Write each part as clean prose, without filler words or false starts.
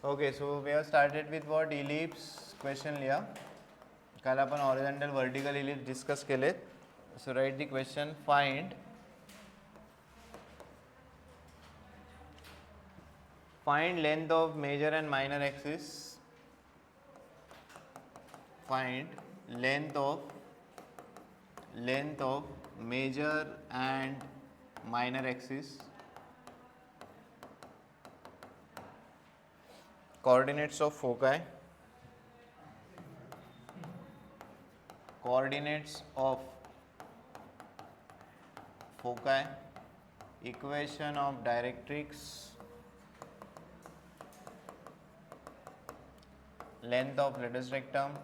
Okay, so we have started with what ellipse question लिया. काल आपण horizontal vertical ellipse discuss केले. So write the question. Find length of major and minor axis. Find length of major and minor axis. Coordinates of foci. Equation of directrix. Length of latus rectum.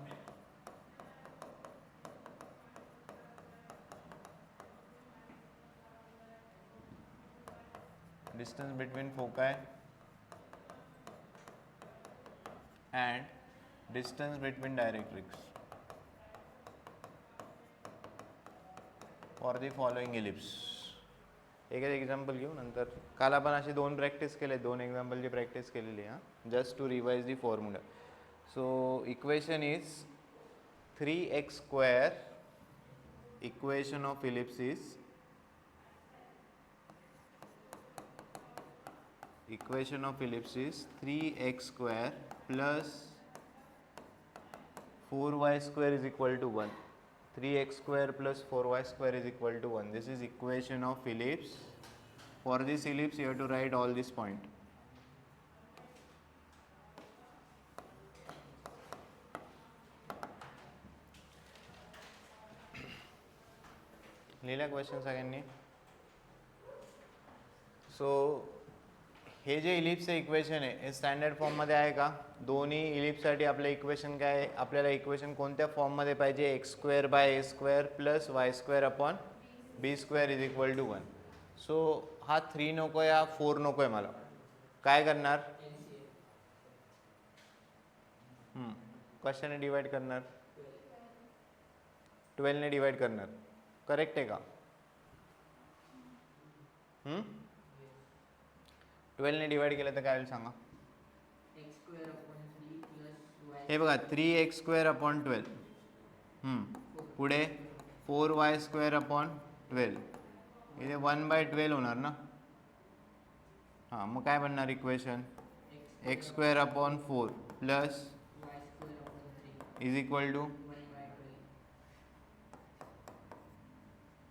Distance between foci and distance between directrix for the following ellipse. एक example घेऊ नंतर. काल आपण असे दोन practice केले, दोन एक्झाम्पलची practice केलेली हां, just to revise the formula. So equation is 3x². Equation of ellipse is 3x² plus 4y² is equal to 1. 3x² plus 4y² is equal to 1. This is equation of ellipse. For this ellipse you have to write all this point. लिहिला question सगळ्यांनी. So हे जे इलिप्सचं equation आहे हे standard फॉर्ममध्ये आहे का? दोन्ही इलिप्ससाठी आपलं इक्वेशन काय आहे? आपल्याला इक्वेशन कोणत्या फॉर्ममध्ये पाहिजे? x² plus y² upon b² is equal to 1. So हा 3 नको आहे, हा 4 नको आहे. मला काय करणार? कशाने डिवाइड करणार? 12ने डिवाइड करणार. करेक्ट आहे का? 12ने डिवाइड केलं तर काय होईल सांगा? हे बघा 3x² अपॉन 12. पुढे 4y² अपॉन 12. इथे 1/12 होणार ना. हां, मग काय बनणार equation? x² upon 4 plus is equal to.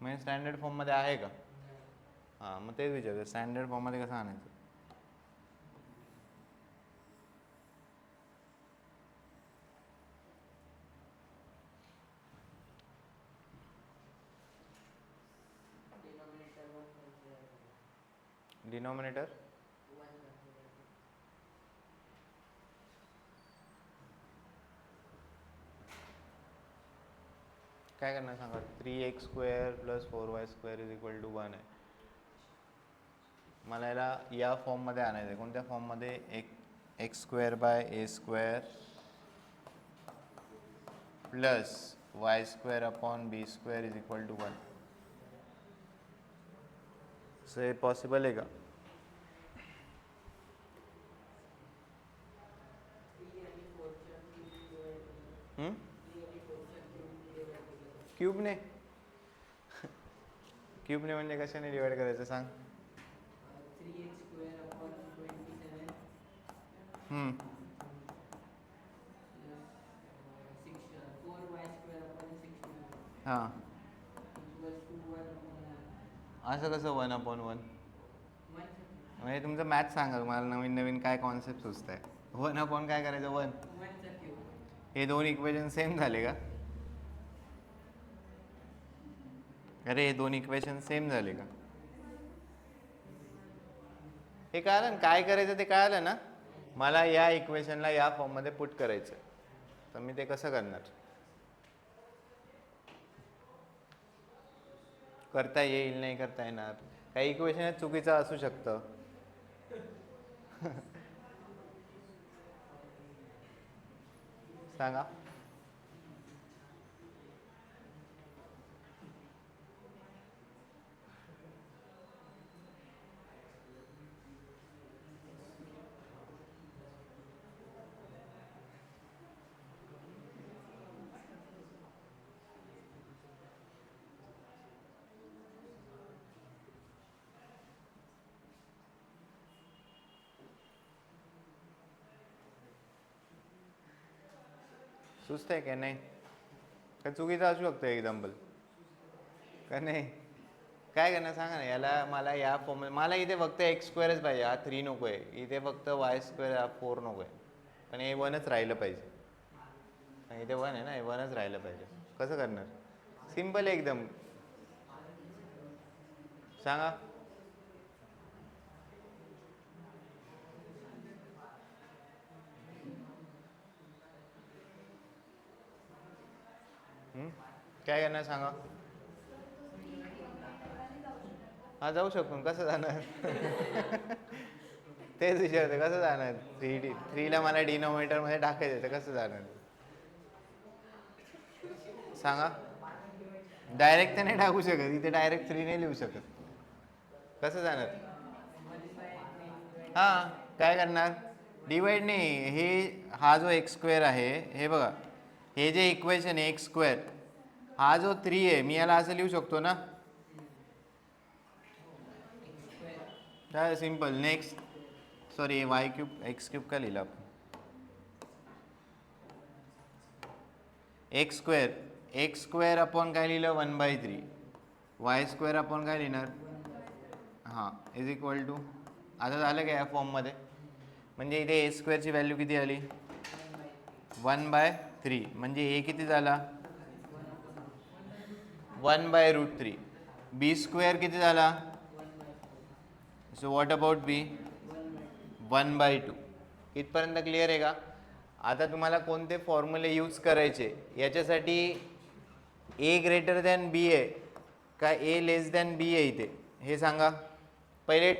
म्हणजे स्टँडर्ड फॉर्ममध्ये आहे का? हां, मग तेच विचारतो, स्टँडर्ड फॉर्ममध्ये कसं आणायचं? डिनोमिनेटर काय करणार सांगा? 3x² plus 4y² is equal to 1 आहे. मला याला या फॉर्ममध्ये आणायचं आहे. कोणत्या फॉर्ममध्ये? x² plus y² upon b² is equal to 1. So हे पॉसिबल आहे का? क्यूबने म्हणजे कशाने डिवाइड करायचं सांग? 3x² अपॉन 27 4y² अपॉन 62 हां, इक्वल्स टू 1 अपॉन 1. असं कसं 1/1? 1 म्हणजे तुमचं मॅथ सांगा, मला नवीन नवीन काय कॉन्सेप्ट सुचत आहे. 1/1 काय करायचं? 1. 1चा क्यूब. हे दोन इक्वेशन सेम झाले का? अरे हे दोन इक्वेशन सेम झाले का? हे कळलं ना काय करायचं? ते कळलं ना. मला या इक्वेशनला या फॉर्ममध्ये पुट करायचं, तर मी ते कसं करणार? करता येईल, नाही करता येणार. काही इक्वेशन चुकीचं असू शकतं. सांगा. सुस्त आहे का नाही? का चुकीचं असू शकतं एक्झाम्पल का नाही? काय करणार सांगा ना याला. मला या फॉर्म मला इथे फक्त एक्स स्क्वेअरच पाहिजे, हा 3 नको आहे. इथे फक्त वाय स्क्वेअर हा 4 नको आहे. पण हे 1च राहिलं पाहिजे. इथे 1 आहे ना, हे 1च राहिलं पाहिजे. कसं करणार? सिम्पल आहे एकदम. सांगा. काय करणार सांगा. हा जाऊ शकतो. कसं जाणार? तेच विचारते कसं जाणार. 3ला मला डिनोमिनेटरमध्ये टाकायचं तर कसं जाणार सांगा. डायरेक्ट तर नाही टाकू शकत. इथे डायरेक्ट 3 नाही लिहू शकत. कसं जाणार? हां काय करणार? डिवाइड नाही. हा जो एक्स स्क्वेअर आहे हे बघा, हे जे इक्वेशन आहे एक्स स्क्वेअर, हा जो 3 आहे मी याला असं लिहू शकतो ना. काय simple. Next sorry Y cube x cube का लिहिलं आपण? एक्स स्क्वेअर अपॉन काय लिहिलं 1/3. वाय स्क्वेअर अपॉन काय लिहिणार? हां इज इक्वल टू. आता झालं का या फॉर्ममध्ये? म्हणजे इथे ए स्क्वेअरची व्हॅल्यू किती आली? 1/3. म्हणजे हे किती झाला? 1/√3. बी स्क्वेअर किती झाला? सो व्हॉट अबाउट बी? 1/2. इथपर्यंत क्लिअर आहे का? आता तुम्हाला कोणते फॉर्म्युले यूज करायचे याच्यासाठी? ए ग्रेटर दॅन बी आहे का ए लेस दॅन बी आहे इथे हे सांगा. पहिले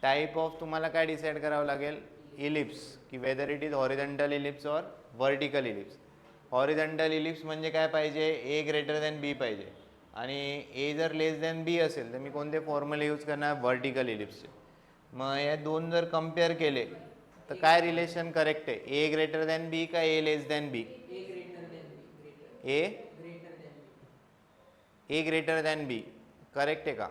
टाईप ऑफ तुम्हाला काय डिसाईड करावं लागेल? इलिप्स, की whether it is horizontal ellipse और व्हर्टिकल इलिप्स. हॉरिझॉन्टल इलिप्स म्हणजे काय पाहिजे? ए ग्रेटर दॅन बी पाहिजे. आणि ए जर लेस दॅन बी असेल तर मी कोणते फॉर्म्युले यूज करणार? व्हर्टिकल इलिप्सचे. मग या दोन जर कम्पेअर केले तर काय रिलेशन करेक्ट आहे? ए ग्रेटर दॅन बी का ए लेस दॅन बी? ए ग्रेटर दॅन बी करेक्ट आहे का?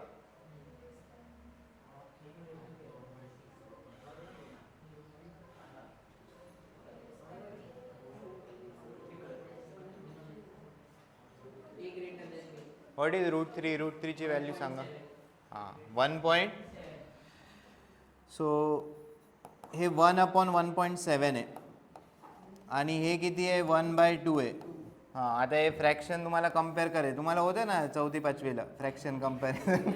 What is √3? √3ची व्हॅल्यू सांगा. हां 1. सो हे 1/1.7 आहे आणि हे किती आहे? 1/2 आहे. हां आता हे फ्रॅक्शन तुम्हाला कम्पेअर करायचं. तुम्हाला होतं ना 4थी-5वीला फ्रॅक्शन कम्पॅरिझन.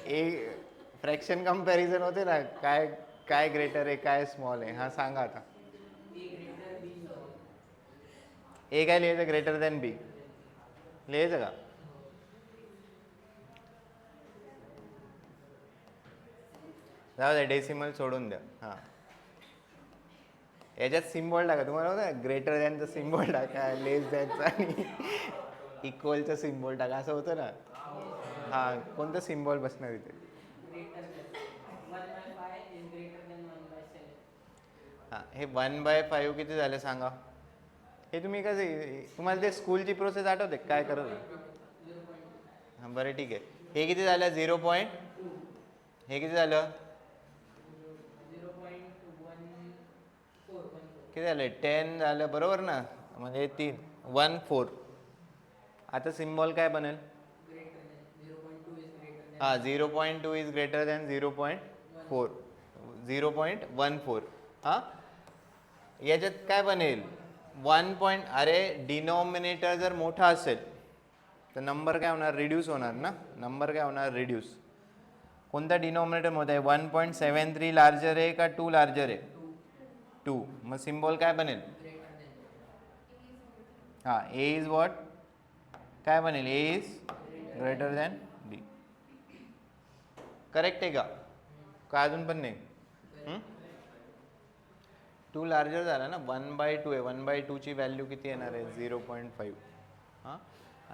ए फ्रॅक्शन कम्पॅरिझन होते ना. काय काय ग्रेटर आहे काय स्मॉल आहे? हां सांगा आता. ए काय लिहायचं? ग्रेटर दॅन बी लिहायचं का? जाऊ द्या डेसिमल सोडून द्या. हां याच्यात सिम्बॉल टाका. तुम्हाला होतं ग्रेटर दॅनचा सिम्बॉल टाका, लेस दॅनचा आणि इक्वलचा सिम्बॉल टाका असं होतं ना. हां कोणतं सिम्बॉल बसणार इथे? हां हे 1/5 किती झालं सांगा. हे तुम्ही कसं तुम्हाला ते स्कूलची प्रोसेस आठवते काय करत? हां बरं ठीक आहे. हे किती झालं? 0. हे किती झालं? किती झालं? 10 झालं बरोबर ना. म्हणजे 1/4. आता सिम्बॉल काय बनेल? हां 0.2 इज ग्रेटर दॅन 0.4. 0.14. हां याच्यात काय बनेल? 1. अरे डिनॉमिनेटर जर मोठा असेल तर नंबर काय होणार? रिड्यूस होणार ना. नंबर काय होणार? रिड्यूस. कोणता डिनॉमिनेटर मोठा आहे? 1.73 लार्जर आहे का 2 लार्जर आहे? 2. मग सिम्बॉल काय बनेल? हां ए इज वॉट? काय बनेल? A is greater than B. Correct आहे का? का अजून पण नाही? 2 लार्जर झाला ना. 1/2 आहे. 1/2ची व्हॅल्यू किती येणार आहे? 0.5. हां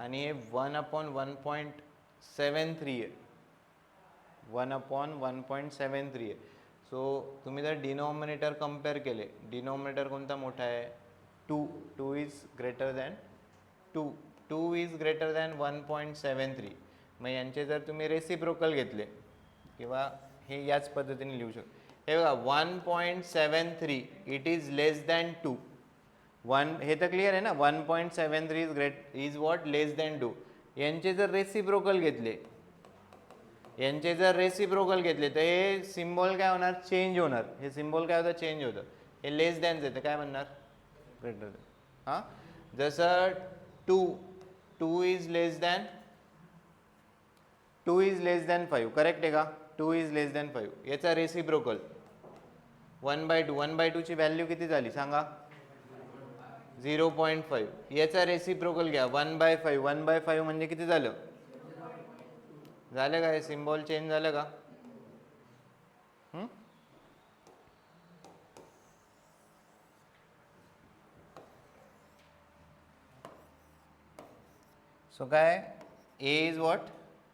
आणि हे 1/1.73 आहे. 1/1.73 आहे. सो तुम्ही जर डिनॉमिनेटर कम्पेअर केले, डिनॉमिनेटर कोणता मोठा आहे? 2 is greater than 2 is greater than 1.73. मग यांचे जर तुम्ही रेसिप्रोकल घेतले किंवा हे याच पद्धतीने लिहू शकतो. हे बघा 1.73 इट इज लेस दॅन 2. हे तर क्लिअर आहे ना. 1.73 is is what less than 2. यांचे जर रेसिप्रोकल घेतले तर हे सिम्बॉल काय होणार, चेंज होणार. हे सिम्बॉल काय होतं, चेंज होतं. हे लेस दॅनच येतं, काय म्हणणार, ग्रेटर दॅन. हां, जसं 2 इज लेस दॅन 5. करेक्ट आहे का. 2 इज लेस दॅन 5. याचा रेसिप्रोकल 1/2. 1/2 ची व्हॅल्यू किती झाली सांगा, 0.5. याचा रेसिप्रोकल घ्या 1/5. 1/5 म्हणजे किती झालं का, हे सिम्बॉल चेंज झालं का. सो काय, A is what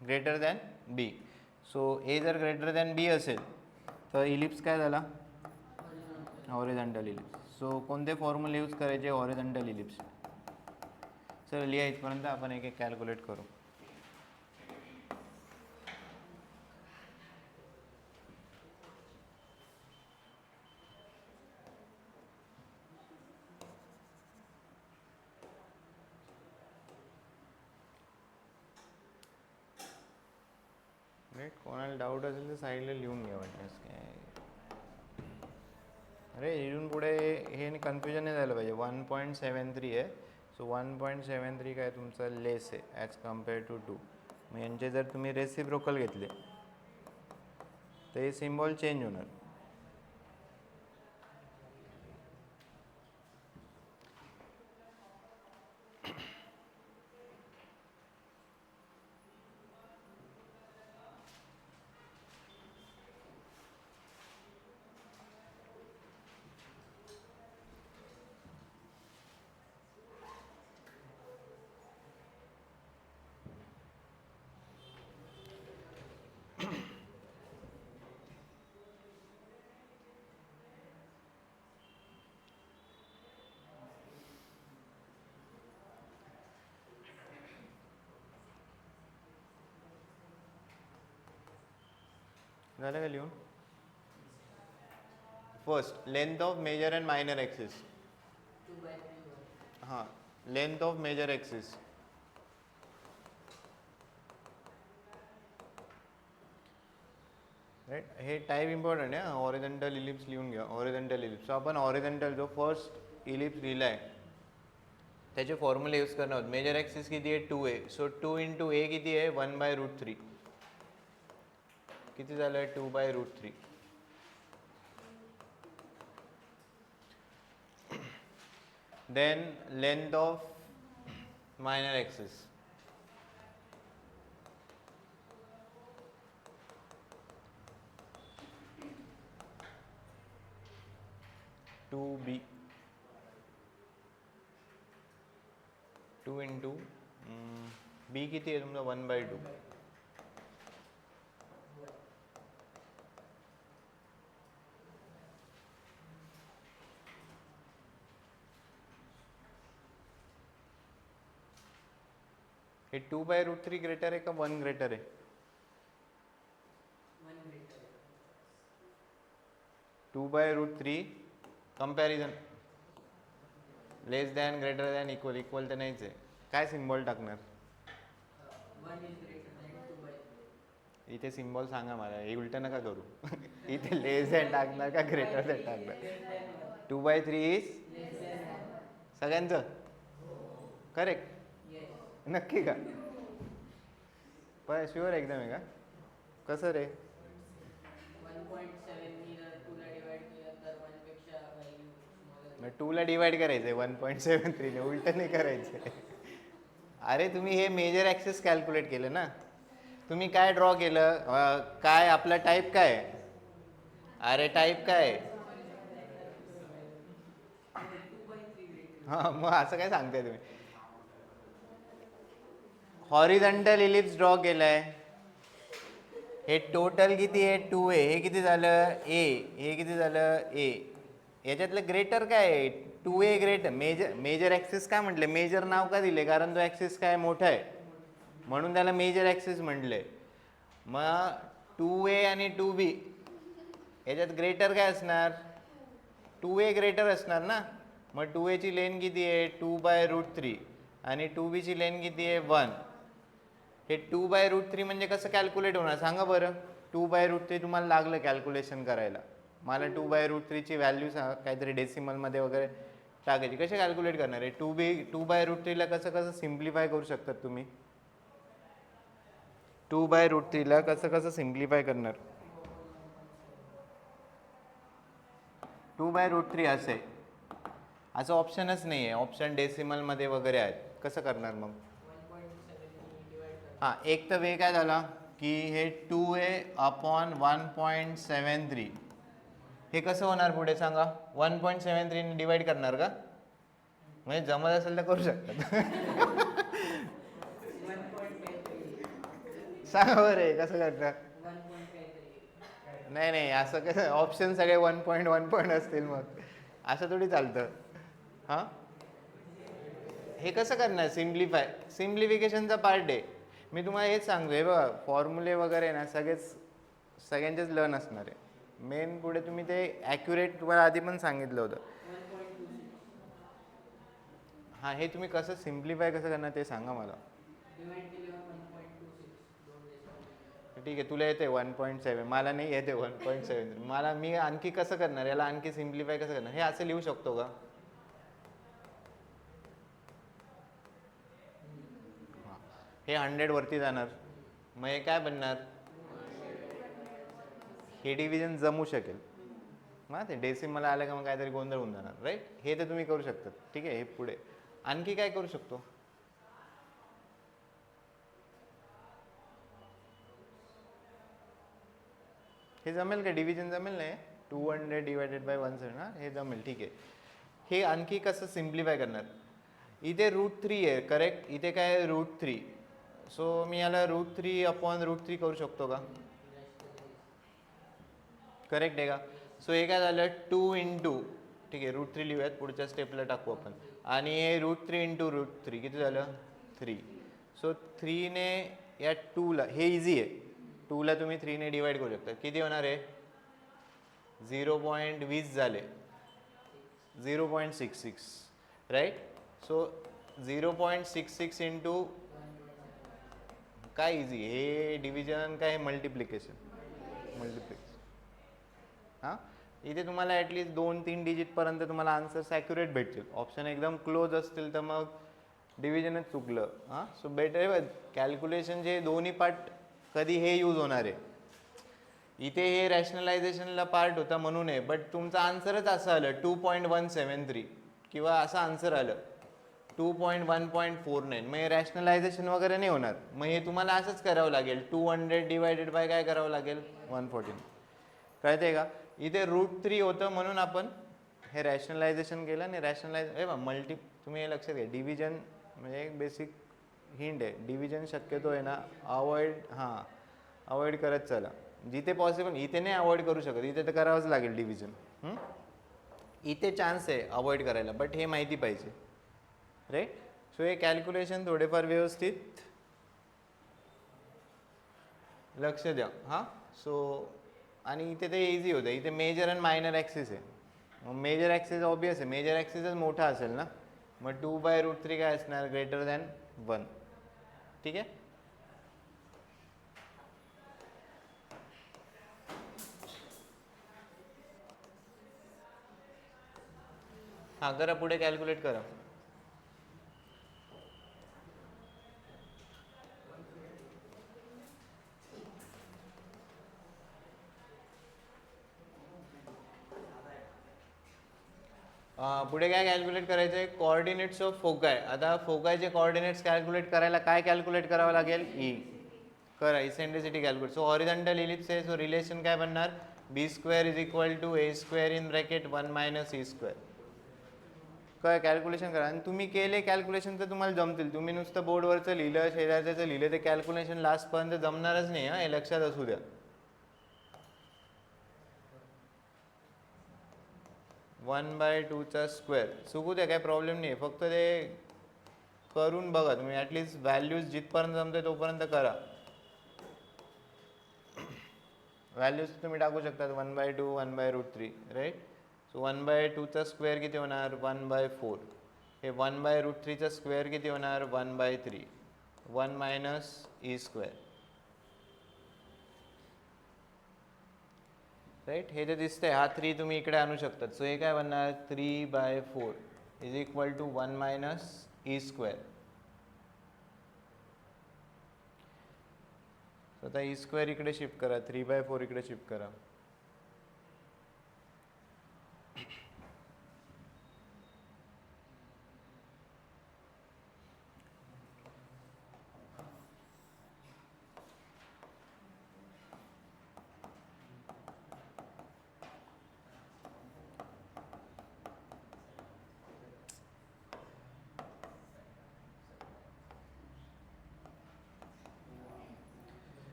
greater than B. So A जर ग्रेटर दॅन बी असेल तर इलिप्स काय झाला, हॉरिझॉन्टल इलिप्स. सो कोणते फॉर्म्युले यूज करायचे हॉरिझॉन्टल इलिप्स. चल लिहा इथपर्यंत, आपण एक एक कॅल्क्युलेट करू. राईट, कोणाला डाऊट असेल तर साईडला लिहून घ्या वाटल्यास. काय अरे इथून पुढे हे कन्फ्युजन नाही झालं पाहिजे. 1.73 आहे. सो 1.73 काय तुमचं लेस आहे ॲज कम्पेअर टू 2. मग यांचे जर तुम्ही रेसिप्रोकल घेतले तर हे सिम्बॉल चेंज होणार. झालं का लिहून. First, length of major and minor axis. 2/3. हां, length of major axis. Right, हे टाईप इम्पॉर्टंट आहे. हॉरिझॉन्टल इलिप्स लिहून घ्या. Horizontal ellipse. आपण हॉरिझॉन्टल जो फर्स्ट इलिप्स लिहिला आहे त्याचे फॉर्म्युले यूज करणार आहोत. मेजर ॲक्सिस किती आहे, 2a. सो 2 × a किती आहे, 1/√3. किती झालं आहे, 2/√3. Then length of minor axis. Two B. 2 × B किती आहे तुमचा, 1/2. हे 2/√3 ग्रेटर आहे का 1 ग्रेटर आहे. 1 greater. 2/√3 comparison less than, greater than, equal. Equal तर नाहीच आहे. काय सिम्बॉल टाकणार 1 is greater than 2/3. इथे, सिम्बॉल सांगा मला. हे उलट नका करू. इथे लेस दॅन टाकणार का ग्रेटर दॅन टाकणार. 2/3 इज Less than. सगळ्यांचं करेक्ट, Yes. नक्की का, पण शुअर एकदम आहे का, कसं रे. 1.7 नी जर 2 ला डिवाइड केलं तर 1 पेक्षा व्हॅल्यू स्मॉलर. मग 2 ला डिवाइड करायचं आहे 1.73 ने, उलट नाही करायचं. अरे तुम्ही हे मेजर ॲक्सिस कॅल्क्युलेट केलं ना. तुम्ही काय ड्रॉ केलं, काय आपला टाईप काय आहे. अरे टाईप काय आहे. 2/3 greater. हां, मग असं काय सांगताय तुम्ही. हॉरिझॉन्टल इलिप्स ड्रॉ केलाय. हे टोटल किती आहे, 2a. हे किती झालं, a. हे किती झालं, a. याच्यातलं ग्रेटर काय आहे, 2a ग्रेटर. मेजर ॲक्सिस काय म्हटले, मेजर नाव का दिले, कारण तो ॲक्सिस काय मोठा आहे म्हणून त्याला मेजर ॲक्सिस म्हटले. मग 2a आणि 2b याच्यात ग्रेटर काय असणार, 2a ग्रेटर असणार ना. मग 2a ची लेन किती आहे, 2/√3 आणि 2b ची लेन किती आहे, 1. हे 2/√3 म्हणजे कसं कॅल्क्युलेट होणार सांगा बरं. 2/√3 तुम्हाला लागलं कॅल्क्युलेशन करायला, मला 2/√3 ची व्हॅल्यू सांगा, काहीतरी डेसिमलमध्ये वगैरे टाकायची. कसे कॅल्क्युलेट करणार आहे, 2/√3 ला कसं कसं सिम्प्लिफाय करू शकतात तुम्ही, 2/√3 ला कसं कसं सिम्प्लिफाय करणार. 2/√3 असे, असं ऑप्शनच नाही आहे, ऑप्शन डेसिमलमध्ये वगैरे आहेत. कसं करणार मग. 1.7 डिवाइड कर. हां, एक तर वे काय झाला की हे 2a/1.73 हे कसं होणार पुढे सांगा. 1.73 ने डिवाइड करणार का, म्हणजे जमत असेल तर करू शकतात. 1.53. सांगा बरं हे कसं करणार. 1.53. नाही नाही, असं कसं, ऑप्शन सगळे 1 असतील मग, असं थोडी चालतं. हां, हे कसं करणार सिम्प्लिफाय, सिम्प्लिफिकेशनचा पार्ट आहे. मी तुम्हाला हेच सांगतो, हे बघा फॉर्म्युले वगैरे ना सगळ्यांचेच लर्न असणार आहे. मेन पुढे तुम्ही ते ॲक्युरेट तुम्हाला आधी पण सांगितलं होतं. 1.26. हां, हे तुम्ही कसं सिम्प्लिफाय कसं करणार ते सांगा मला. डिवाइड केल्यावर 1.26 दोन डेसिमल. ठीक आहे, तुला येते 1.7, मला नाही येते 1.7. मी आणखी कसं करणार, याला आणखी सिम्प्लिफाय कसं करणार, हे असं लिहू शकतो का. हे 100 वरती जाणार, मग हे काय बनणार, हे डिव्हिजन जमू शकेल. मग ते डेसिमल आलं का मग काहीतरी गोंधळ होऊन जाणार, राईट. हे तर तुम्ही करू शकता. ठीक आहे, हे पुढे आणखी काय करू शकतो. हे जमेल का, डिव्हिजन जमेल नाही, 200 डिवायडेड बाय 170 ना, हे जमेल. ठीक आहे, हे आणखी कसं सिम्प्लिफाय करणार. इथे √3 आहे करेक्ट, इथे काय आहे √3. सो मी याला √3/√3 करू शकतो का, करेक्ट आहे का. सो हे काय झालं 2 इंटू, ठीक आहे √3 लिहूयात, पुढच्या स्टेपला टाकू आपण. आणि हे √3 इंटू √3 किती झालं 3. सो 3 ने या 2ला, हे इझी आहे, 2ला तुम्ही 3 ने डिवाइड करू शकता. किती होणार आहे 0.20 झाले, 0.66 राईट. सो 0.66 इंटू काय इझी, हे डिव्हिजन काय मल्टिप्लिकेशन. हां, इथे तुम्हाला ॲटलिस्ट 2-3 डिजिटपर्यंत तुम्हाला आन्सर्स ॲक्युरेट भेटतील. ऑप्शन एकदम क्लोज असतील तर मग डिव्हिजनच चुकलं. हां, सो बेटर आहे कॅल्क्युलेशनचे दोन्ही पार्ट कधी हे यूज होणार आहे. इथे हे रॅशनलायझेशनला पार्ट होता म्हणून आहे, बट तुमचं आन्सरच असं आलं 2.173 किंवा असं आन्सर आलं 2.1.49. मग हे रॅशनलायझेशन वगैरे नाही होणार. मग हे तुम्हाला असंच करावं लागेल, 200 डिवायडेड बाय काय करावं लागेल 114. कळते का. इथे √3 होतं म्हणून आपण हे रॅशनलायझेशन केलं आणि मल्टी, तुम्ही हे लक्षात घ्या, डिव्हिजन म्हणजे एक बेसिक हिंट आहे, डिव्हिजन शक्यतो आहे ना अवॉइड करत चला जिथे पॉसिबल. इथे नाही अवॉइड करू शकत, इथे तर करावंच लागेल डिव्हिजन. इथे चान्स आहे अवॉइड करायला, बट हे माहिती पाहिजे राईट. सो हे कॅल्क्युलेशन थोडेफार व्यवस्थित लक्ष द्या. हां, सो आणि इथे ते इझी होतं, इथे मेजर आणि मायनर ॲक्सिस आहे. मग मेजर ॲक्सिस ऑब्वियस आहे, मेजर ॲक्सिसच मोठा असेल ना, मग 2/√3 काय असणार ग्रेटर दॅन 1. ठीक आहे. हां, करा पुढे कॅल्क्युलेट करा. पुढे काय कॅल्क्युलेट करायचं आहे, कोऑर्डिनेट्स ऑफ फोकाय. आता फोकायचे कोऑर्डिनेट्स कॅल्क्युलेट करायला काय कॅल्क्युलेट करावं लागेल, ई करा, eccentricity calculate. So horizontal ellipse आहे, सो रिलेशन काय बनणार, b² = a² in bracket 1 - e². काय कॅल्क्युलेशन करा. आणि तुम्ही केले कॅल्क्युलेशन तर तुम्हाला जमतील. तुम्ही नुसतं बोर्डवरचं लिहिलं, शेजारचं लिहिलं, ते कॅल्क्युलेशन लास्टपर्यंत जमणारच नाही. हां, हे लक्षात असू द्या. 1/2 चुकू द्या, काय प्रॉब्लेम नाही. फक्त ते करून बघा तुम्ही, ॲटलिस्ट व्हॅल्यूज जिथपर्यंत जमते तोपर्यंत करा. व्हॅल्यूज तुम्ही टाकू शकता 1/2 1/√3 राईट. सो 1/2चा स्क्वेअर किती होणार 1/4. हे 1/√3चा स्क्वेअर किती होणार 1/3. 1 मायनस ई स्क्वेअर राईट. हे जे दिसतंय हा 3 तुम्ही इकडे आणू शकतात. सो हे काय बनणार 3/4 is equal to 1 minus E square. आता ई स्क्वेअर इकडे शिफ्ट करा 3/4 इकडे शिफ्ट करा.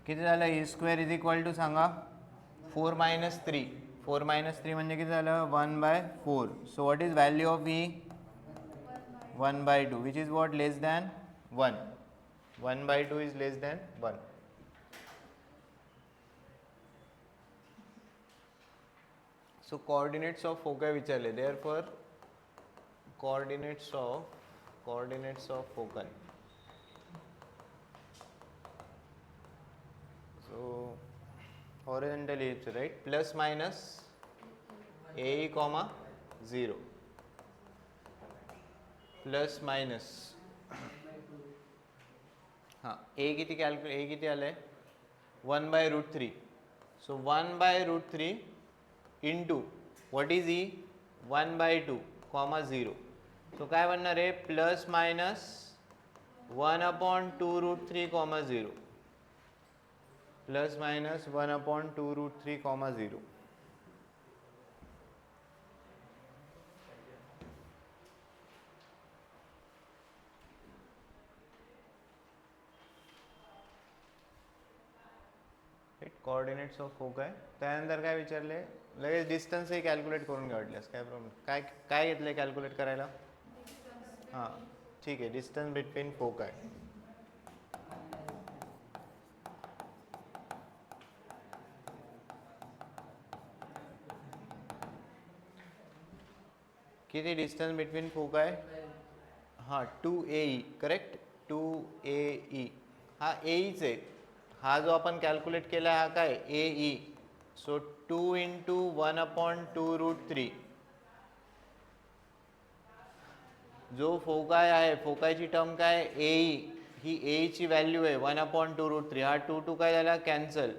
किती झालं e square is equal to सांगा 4 मायनस 3. 4 मायनस 3 म्हणजे किती झालं 1/4. So what is value of E 1/2 which is what less than 1. 1/2 is less than 1. So coordinates of foci विचारले. Therefore coordinates of foci. So horizontal ellipse right plus minus AE comma 0 plus minus हाँ A किती calculate A किती आलंय 1/√3. So 1/√3 into what is E 1/2 comma 0. सो काय बनणार आहे plus minus 1/2√3 comma 0 plus minus 1/2√3 comma 0. Coordinates of foci. त्यानंतर काय विचारले लगेच डिस्टन्सही कॅल्क्युलेट करून घ्या वाटल्यास काय प्रॉब्लेम. काय घेतलंय कॅल्क्युलेट करायला. हां ठीक आहे डिस्टन्स बिटवीन फोकाय. किती डिस्टन्स बिटवीन फोकाय हां 2AE करेक्ट 2AE. हा AEच आहे. हा जो आपण कॅल्क्युलेट केला हा काय AE. सो 2 इंटू 1/2√3 जो फोकाय आहे फोकायची टर्म काय AE ही AE ची व्हॅल्यू आहे 1/2√3. हा 2 काय झाला कॅन्सल.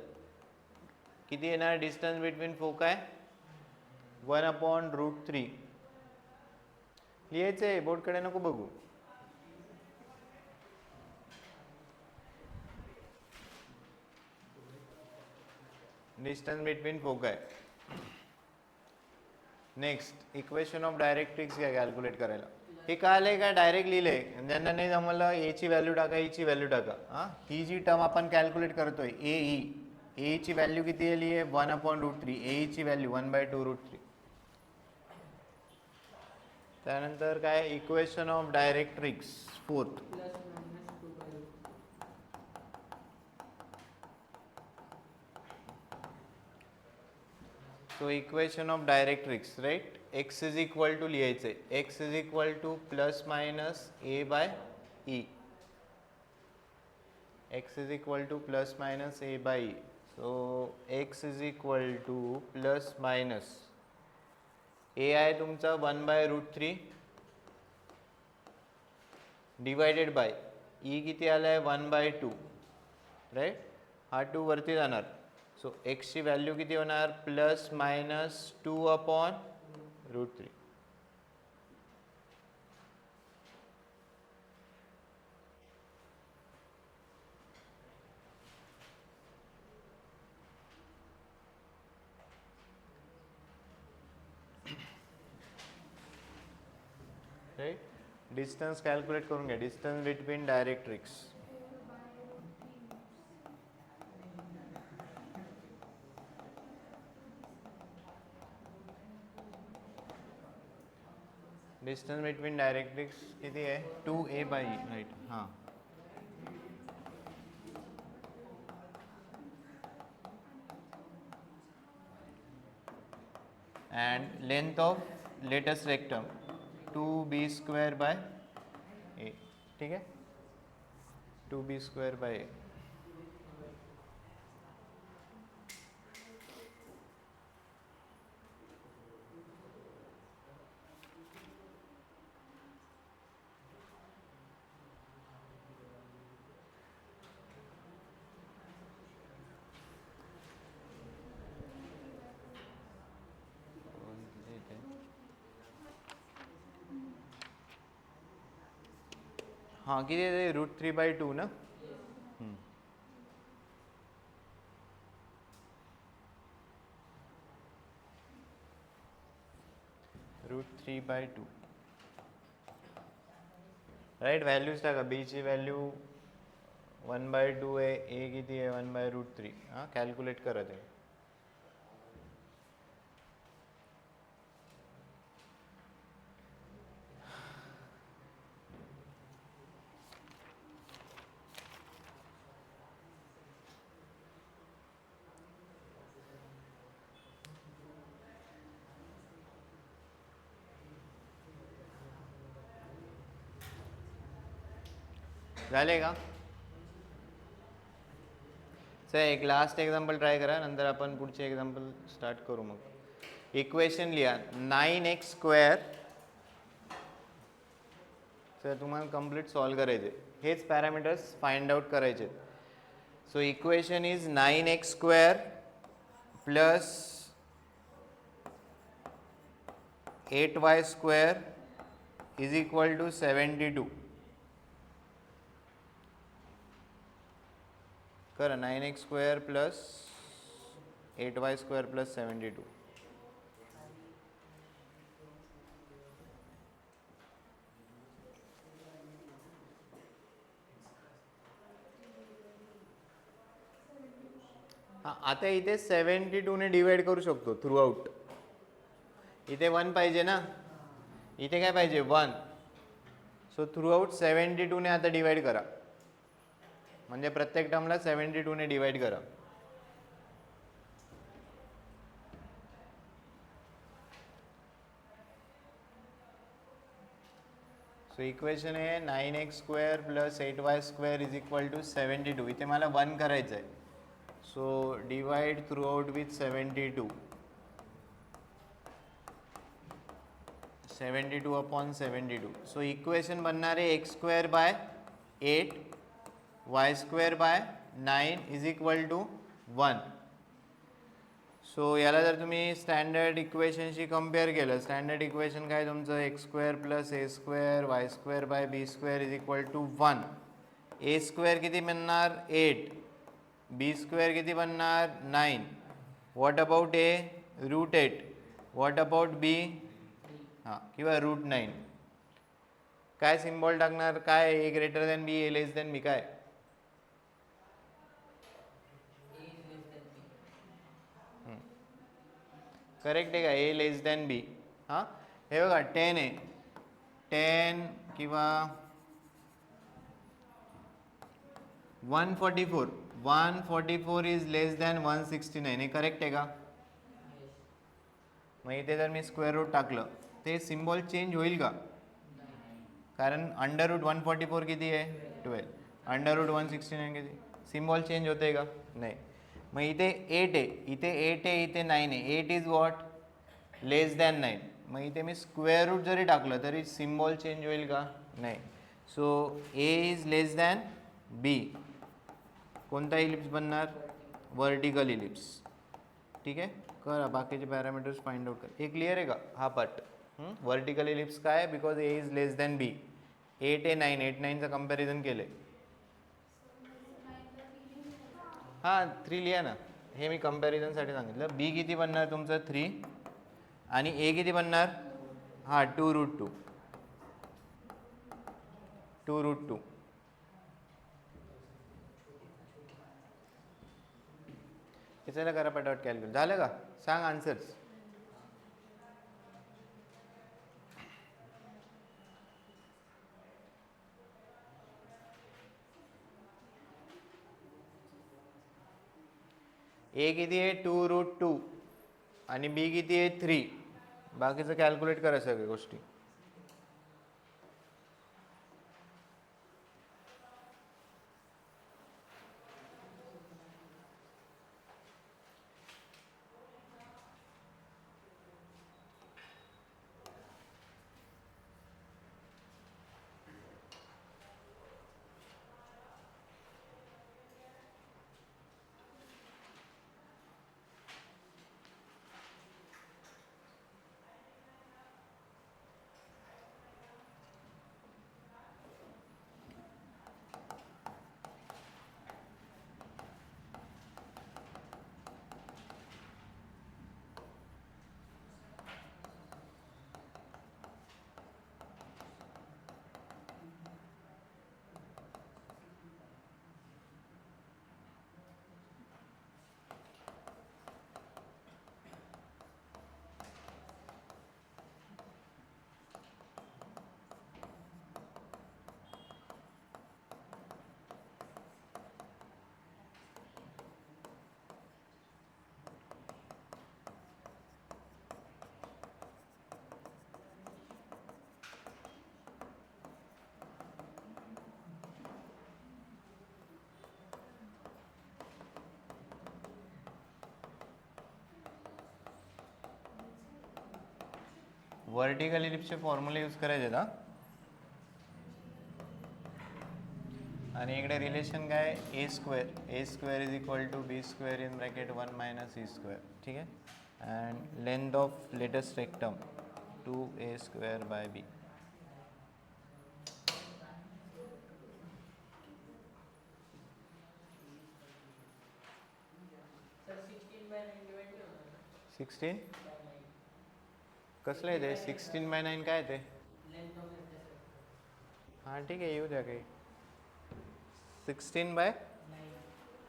किती येणार डिस्टन्स बिटवीन फोकाय 1/√3. लिहायचं आहे बोर्डकडे नको बघू. Distance between foci. Next equation of directrix घ्या कॅल्क्युलेट करायला. हे कळालंय का डायरेक्ट लिहिलंय. ज्यांना नाही जमलं ए ची व्हॅल्यू टाका ई ची व्हॅल्यू टाका. हां ही जी टर्म आपण कॅल्क्युलेट करतोय ए ची व्हॅल्यू किती आली आहे 1/√3. ए ची व्हॅल्यू 1/2√3. त्यानंतर काय equation of directrix fourth. Plus minus 2/2. So equation of directrix write. X is equal to लिहायचे X is equal to plus minus A/E. X is equal to plus minus A/E. So X is equal to plus minus A आहे तुमचा 1/√3 divided by E किती आलाय 1/2 right. हा 2 वरती जाणार. So एक्सची value किती होणार plus minus 2/√3. Right. Distance calculate करून घ्या distance between directrix. Distance between directrix किती आहे 2A/E राईट. हां and length of latest rectum 2b square by a. ठीक है, 2b square by a. हाँ किती आहे √3/2 ना. √3/2 राईट. व्हॅल्यूज टाका. बी ची व्हॅल्यू 1/2 आहे, ए किती आहे 1/√3. हां कॅल्क्युलेट करा ते. झाले का. सर एक लास्ट एक्झाम्पल ट्राय करा, नंतर आपण पुढचे एक्झाम्पल स्टार्ट करू. मग इक्वेशन लिहा 9x². सर तुम्हाला कम्प्लीट सॉल्व करायचे, हेच पॅरामीटर्स फाइंड आउट करायचे. So equation is 9x² plus 8y² is equal to 72. करा 9x² प्लस 8y² प्लस 72. हां आता इथे 72 ने डिवाइड करू शकतो थ्रू आउट. इथे 1 पाहिजे ना, इथे काय पाहिजे 1. सो थ्रू आउट 72 ने आता डिवाइड करा, म्हणजे प्रत्येक टर्मला 72 ने डिवाइड करा. सो इक्वेशन आहे 9x² plus 8y² is equal to 72. इथे मला 1 करायचं आहे. So divide through out with 72. 72 upon 72. So equation बनणार आहे x² by 8 y² by 9 is equal to 1. So याला जर तुम्ही स्टँडर्ड इक्वेशनशी कम्पेअर केलं, स्टँडर्ड इक्वेशन काय तुमचं x² plus a² y² by b² is equal to 1. a² किती बनणार 8, b² किती बनणार 9. What about a √8. What about b हां किंवा √9. काय सिम्बॉल टाकणार, काय a greater than b, a less than b, काय करेक्ट आहे का, ए लेस दॅन बी. हां हे बघा 10 आहे, 10 किंवा 144 इज लेस दॅन 169. हे करेक्ट आहे का. मग इथे जर मी स्क्वेअर रूट टाकलं ते सिम्बॉल चेंज होईल का, कारण √144 किती आहे 12, √169 किती, सिम्बॉल चेंज होते का नाही. मग इथे 8 आहे, इथे 8 आहे, इथे 9 आहे. 8 इज वॉट लेस दॅन 9. मग इथे मी स्क्वेअर रूट जरी टाकलं तरी सिम्बॉल चेंज होईल का नाही. So A is less than B. कोणता इलिप्स बनणार वर्टिकल इलिप्स. ठीक आहे, करा बाकीचे पॅरामीटर्स फाइंड आउट कर. हे क्लिअर आहे का हा पार्ट. वर्टिकल इलिप्स काय, because A is less than B. 8 आहे 9, 8 9चं कम्पॅरिझन केले. हां 3 लिहा ना, हे मी कम्पॅरिझनसाठी सांगितलं. बी किती बनणार तुमचं 3 आणि ए किती बनणार हां 2√2. 2√2. हे चला करा पटापट कॅल्क्युलेट. झालं का, सांग आन्सर्स. ए किती आहे 2√2 आणि बी किती आहे 3. बाकीचं कॅल्क्युलेट करा सगळ्या गोष्टी. वर्टिकल इलिप्सचे फॉर्म्युला यूज करायचे ना. आणि इकडे रिलेशन काय, A square is equal to B square in bracket 1 minus E square. ठीक आहे. And length of latus rectum 2a square by B. Sir 16/9 divide केलं ना. 16 कसलं आहे ते? 16/9 काय ते? Length of latus rectum. हां ठीक आहे, येऊ द्या काही. 16/9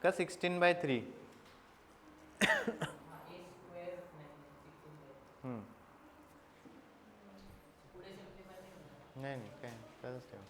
का 16/3? a स्क्वेअर नाही 16/9. पुढे सिम्प्लिफाय नाही होणार. नाही नाही काय तसंच ठेवा.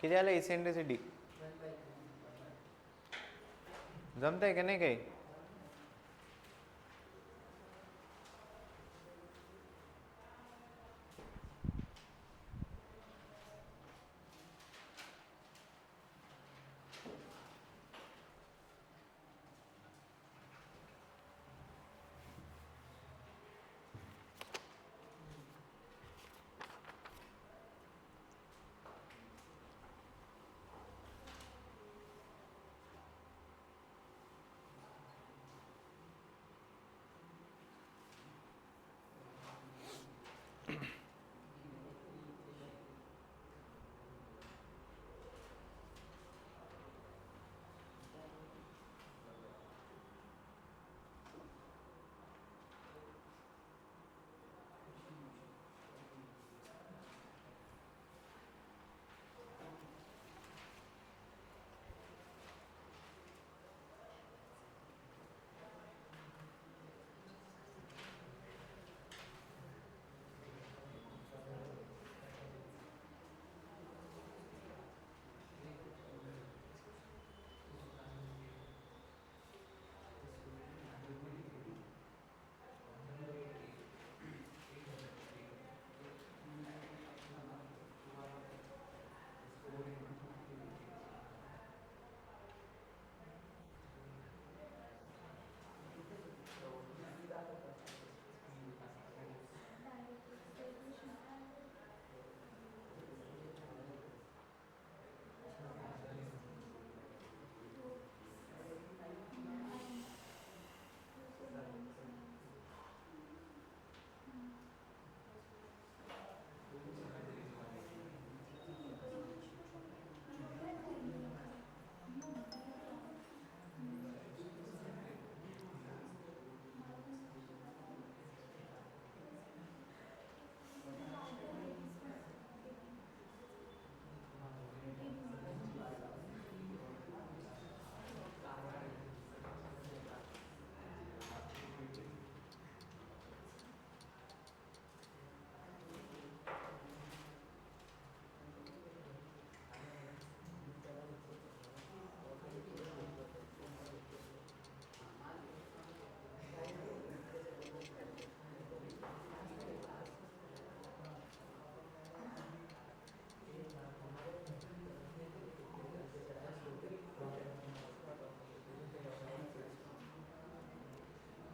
किती आलं इसेंट्रिसिटी? 1/3. जमतंय का नाही काही?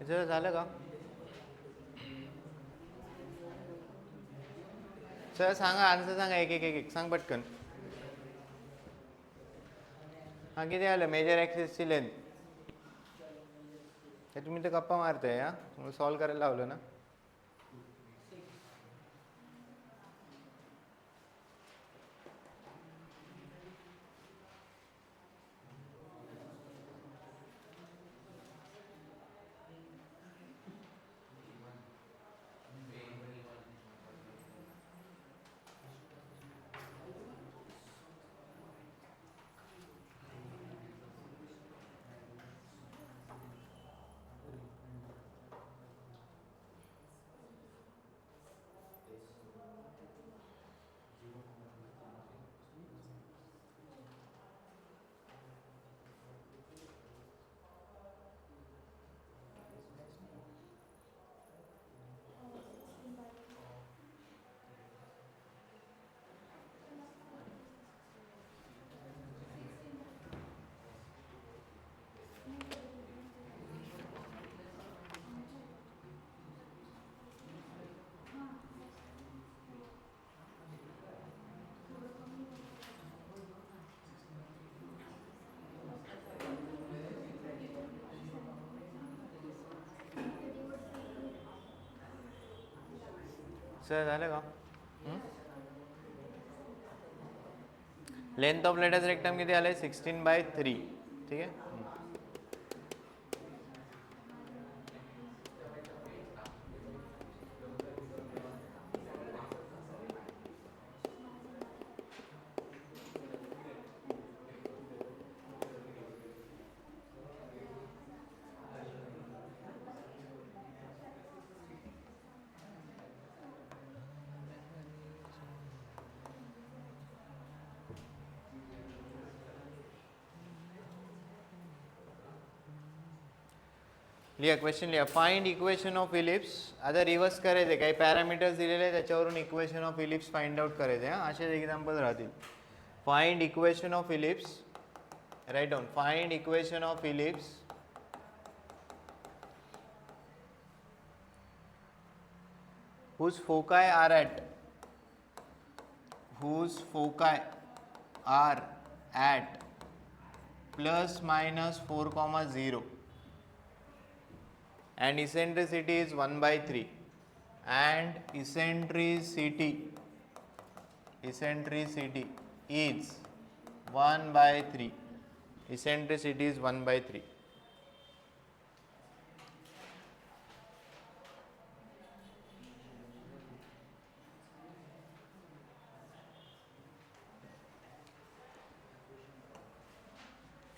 याचं झालं का? सर सांगा, आन्सर सांगा, एक एक एक एक सांग पटकन. हा किती आलं मेजर ॲक्सिसची लेंथ? हे तुम्ही तर गप्पा मारताय. हा तुम्हाला सॉल्व करायला लावलं ना. सर झालं का? लेंथ ऑफ लेटस रेक्टम किती आले? 16/3. ठीक आहे. लिहा क्वेश्चन लिहा. Find equation of ellipse. आता रिव्हर्स करायचे, काही पॅरामीटर्स दिलेले आहेत त्याच्यावरून equation of ellipse find out करायचे. हा असेच एक्झाम्पल राहतील. Find equation of ellipse. Right down. Find equation of ellipse whose foci are at plus minus 4, 0 and eccentricity is 1/3 and eccentricity is 1/3. Eccentricity is 1/3.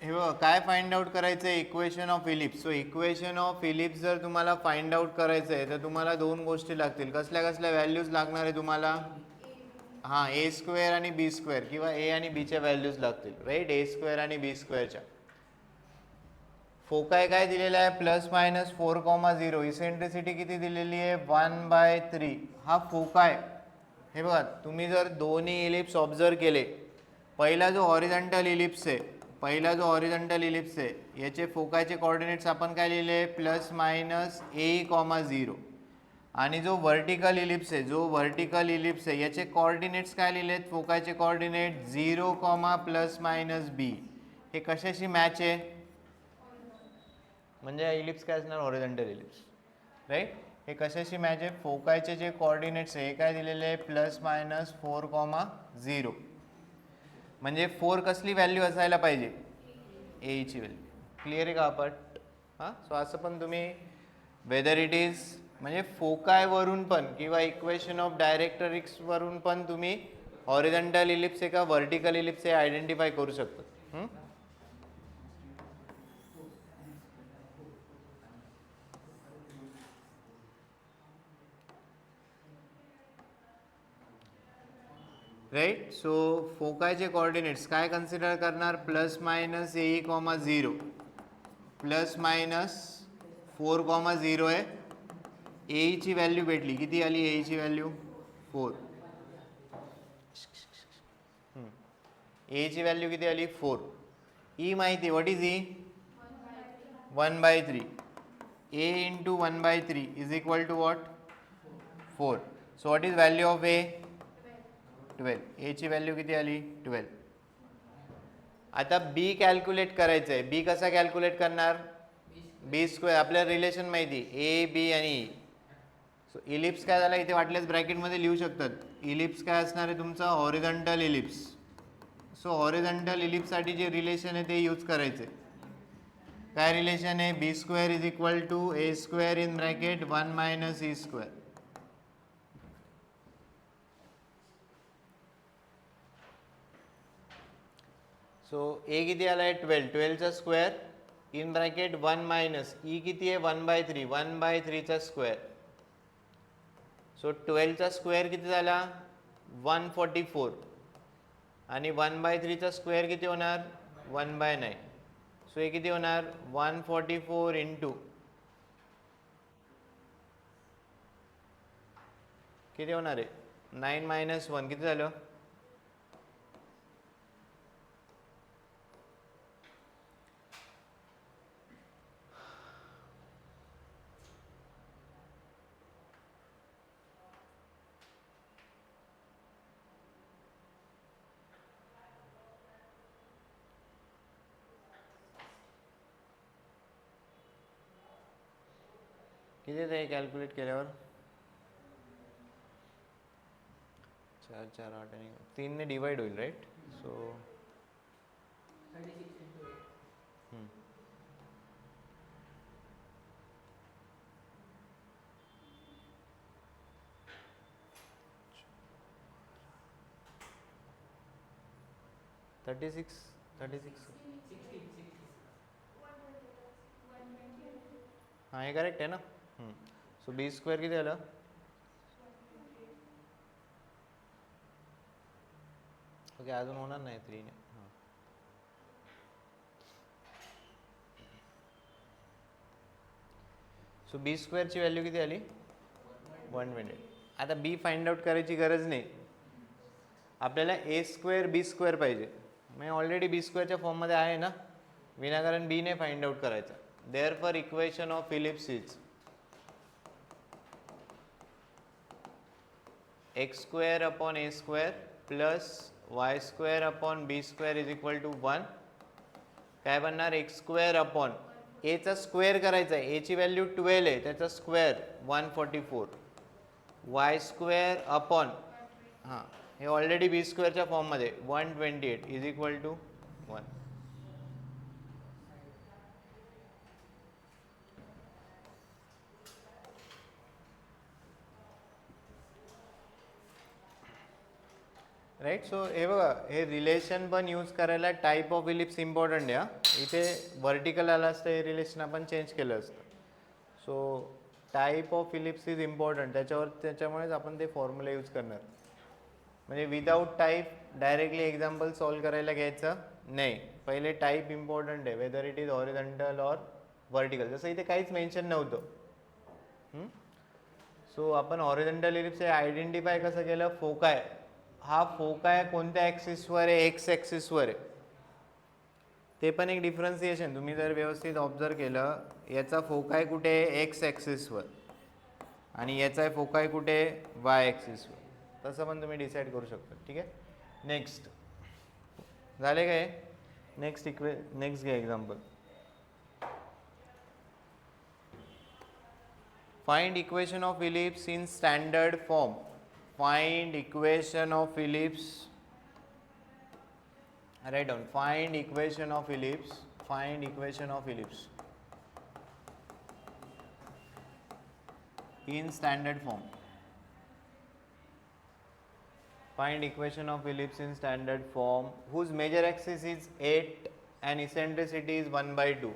हे बघा काय फाइंड आउट करायचं आहे? Equation of ellipse. So equation of ellipse जर तुम्हाला find out करायचं आहे तर तुम्हाला दोन गोष्टी लागतील. कसल्या कसल्या व्हॅल्यूज लागणार आहे तुम्हाला? हां, ए स्क्वेअर आणि बी स्क्वेअर किंवा ए आणि बीच्या व्हॅल्यूज लागतील. राईट, ए स्क्वेअर आणि बी स्क्वेअरच्या. फोकाय काय दिलेला आहे? Plus minus 4, 0. इसेंट्रिसिटी किती दिलेली आहे? 1/3. हा फोकाय. हे बघा, तुम्ही जर दोन्ही इलिप्स ऑब्झर्व केले, पहिला जो हॉरिझॉन्टल इलिप्स आहे याचे फोकायचे कोऑर्डिनेट्स आपण काय लिहिले? प्लस मायनस ए, 0. आणि जो व्हर्टिकल इलिप्स आहे याचे कोऑर्डिनेट्स काय लिहिलेत? फोकायचे कोऑर्डिनेट 0, प्लस मायनस बी. हे कशाशी मॅच आहे? म्हणजे इलिप्स काय असणार? Horizontal ellipse. राईट. हे कशाशी मॅच आहे? फोकायचे जे कोऑर्डिनेट्स आहे हे काय दिलेले आहे? Plus minus 4, 0. म्हणजे 4 कसली व्हॅल्यू असायला पाहिजे? ए ची व्हॅल्यू. क्लिअर आहे का आपण? हां, सो असं पण तुम्ही वेदर इट इज म्हणजे फोकायवरून पण किंवा इक्वेशन ऑफ डायरेक्ट्रिक्स वरून पण तुम्ही हॉरिझॉन्टल इलिप्स आहे का व्हर्टिकल इलिप्स आहे आयडेंटिफाय करू शकता. राईट. सो फोकायचे कोऑर्डिनेट्स काय कन्सिडर करणार? प्लस मायनस ए, 0 प्लस मायनस 4, 0 आहे. ए ची व्हॅल्यू भेटली. किती आली ए ची व्हॅल्यू? 4. ए ची व्हॅल्यू किती आली? 4. ई माहिती. What is E? 1/3. a into 1 by 3 is equal to what? 4. So what is value of a? 12. a ची व्हॅल्यू किती आली? 12. आता b कॅल्क्युलेट करायचं आहे. b कसा कॅल्क्युलेट करणार? b square. आपल्याला रिलेशन माहिती a b आणि e. सो इलिप्स काय झाला इथे वाटल्यास ब्रॅकेटमध्ये लिहू शकतात. इलिप्स काय असणार आहे तुमचा? Horizontal ellipse. सो हॉरिझॉन्टल इलिप्ससाठी जे रिलेशन आहे ते यूज करायचे. काय रिलेशन आहे? B square is equal to A square in bracket 1 minus E square. So A किती आला आहे? 12. 12चा square in bracket 1 minus E किती आहे? 1/3. 1/3चा स्क्वेअर. सो 12चा स्क्वेअर किती झाला? 144. आणि 1/3चा स्क्वेअर किती होणार? 1/9. सो हे किती होणार? 144 इंटू किती होणार आहे? 9 मायनस 1 किती झालं? किती आहे कॅल्क्युलेट केल्यावर? 4 4 8 आणि 3 ने डिवाइड होईल right. So 36 into 8. Thirty six. 60. हां हे करेक्ट आहे ना. सो बी स्क्वेअर किती झालं? ओके अजून होणार नाही 3 ने. हां सो बी स्क्वेअरची व्हॅल्यू किती आली? 120. आता बी फाइंड आउट करायची गरज नाही. आपल्याला ए स्क्वेअर बी स्क्वेअर पाहिजे. मी ऑलरेडी बी स्क्वेअरच्या फॉर्ममध्ये आहे ना, विनाकारण बी ने फाइंड आउट करायचा. Therefore equation of ellipse is x square upon a square plus y square upon b square is equal to 1. काय बनणार? एक्स स्क्वेअर अपॉन एचा स्क्वेअर करायचा आहे. एची व्हॅल्यू 12 आहे, त्याचा स्क्वेअर 144. वाय स्क्वेअर अपॉन हां हे ऑलरेडी बी स्क्वेअरच्या फॉर्ममध्ये 128 is equal to 1. Right. So हे बघा हे रिलेशन पण यूज करायला टाईप ऑफ इलिप्स इम्पॉर्टंट आहे. इथे व्हर्टिकल आलं असतं हे रिलेशन आपण चेंज केलं असतं. So type of ellipse is important. त्याच्यामुळेच आपण ते फॉर्म्युला यूज करणार. म्हणजे without type directly example solve करायला घ्यायचं नाही. पहिले टाईप इम्पॉर्टंट आहे, whether it is horizontal or vertical. जसं इथे काहीच मेन्शन नव्हतं. सो आपण हॉरिझॉन्टल इलिप्स आयडेंटिफाय कसं केलं? फोकाय. हा फोकाय कोणत्या ॲक्सिसवर आहे? एक्स ॲक्सिसवर आहे. ते पण एक डिफरन्सिएशन तुम्ही जर व्यवस्थित ऑब्झर्व केलं, याचा फोकाय कुठे आहे? एक्स ॲक्सिसवर. आणि याचा फोकाय कुठे आहे? वाय ॲक्सिसवर. तसं पण तुम्ही डिसाईड करू शकता. ठीक आहे. नेक्स्ट झाले काय? नेक्स्ट घ्या example. Find equation of ellipse in standard form. Find equation of ellipse. Write down. Find equation of ellipse. Find equation of ellipse in standard form. Find equation of ellipse in standard form whose major axis is 8 and eccentricity is 1/2.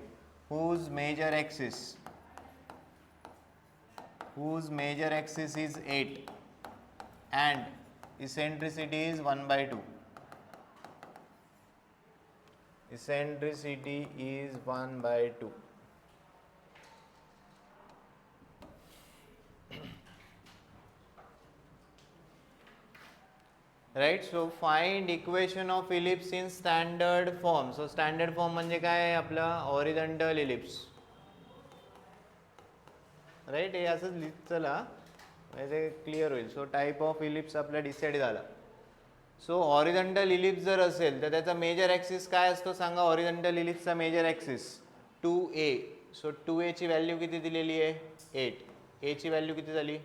Whose major axis is 8 and eccentricity is 1/2. Eccentricity is 1/2. Right. So find equation of ellipse in standard form. So standard form म्हणजे काय? आपला horizontal ellipse. Right. हे असंच लिहित चला म्हणजे clear होईल. So type of ellipse आपला डिसाईड झाला. सो हॉरिझॉन्टल इलिप्स जर असेल तर त्याचा मेजर ॲक्सिस काय असतो सांगा. हॉरिझॉन्टल इलिप्सचा major axis 2a. So 2a ची व्हॅल्यू किती दिलेली आहे 8. a ची व्हॅल्यू किती झाली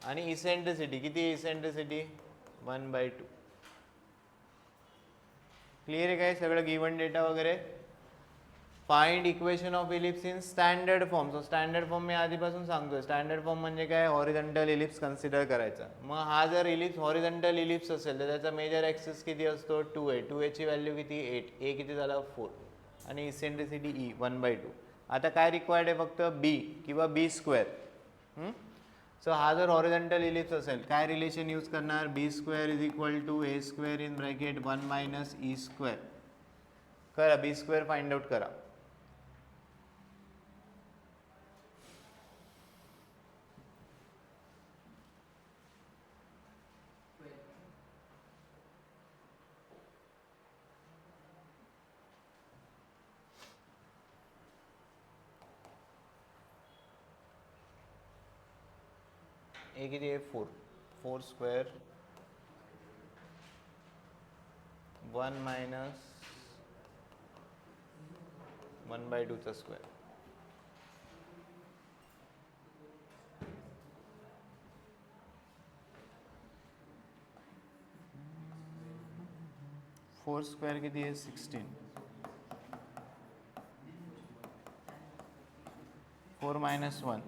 आणि इसेंट्रिसिटी किती आहे. इसेंट्रिसिटी 1/2. क्लिअर आहे काय सगळं गिवन डेटा वगैरे. Find equation of ellipse in standard form. So standard form मी आधीपासून सांगतोय. स्टँडर्ड फॉर्म म्हणजे काय हॉरिझॉन्टल इलिप्स कन्सिडर करायचा. मग हा जर इलिप्स हॉरिझॉन्टल इलिप्स असेल तर त्याचा मेजर ॲक्सिस किती असतो 2a. 2a ची व्हॅल्यू किती 8. a किती झाला 4 आणि इसेंट्रिसिटी e 1/2. आता काय रिक्वायर्ड आहे फक्त b किंवा b². सो हा जर हॉरिझॉन्टल इलिप्स असेल काय रिलेशन यूज करणार b² = a² in bracket 1 - e². करा b² फाइंड आउट करा. a किती आहे 4. 4² 1 - 1/2 स्क्वेअर. फोर स्क्वेअर किती आहे 16. 4 - 1.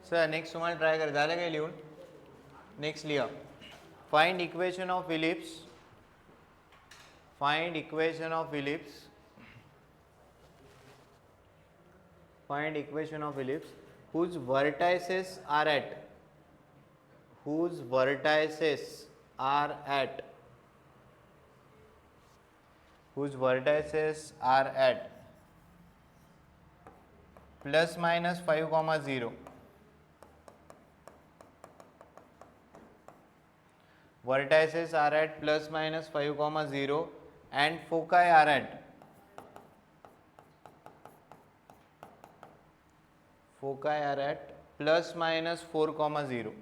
सर नेक्स्ट तुम्हाला ट्राय कर. झालं काय लिहून. नेक्स्ट लिहा. Find equation of ellipse. Find equation of ellipse. Find equation of ellipse whose vertices are at whose vertices are at whose vertices are at plus minus 5, 0. Vertices are at plus minus 5, 0 and foci are at plus minus 4, 0.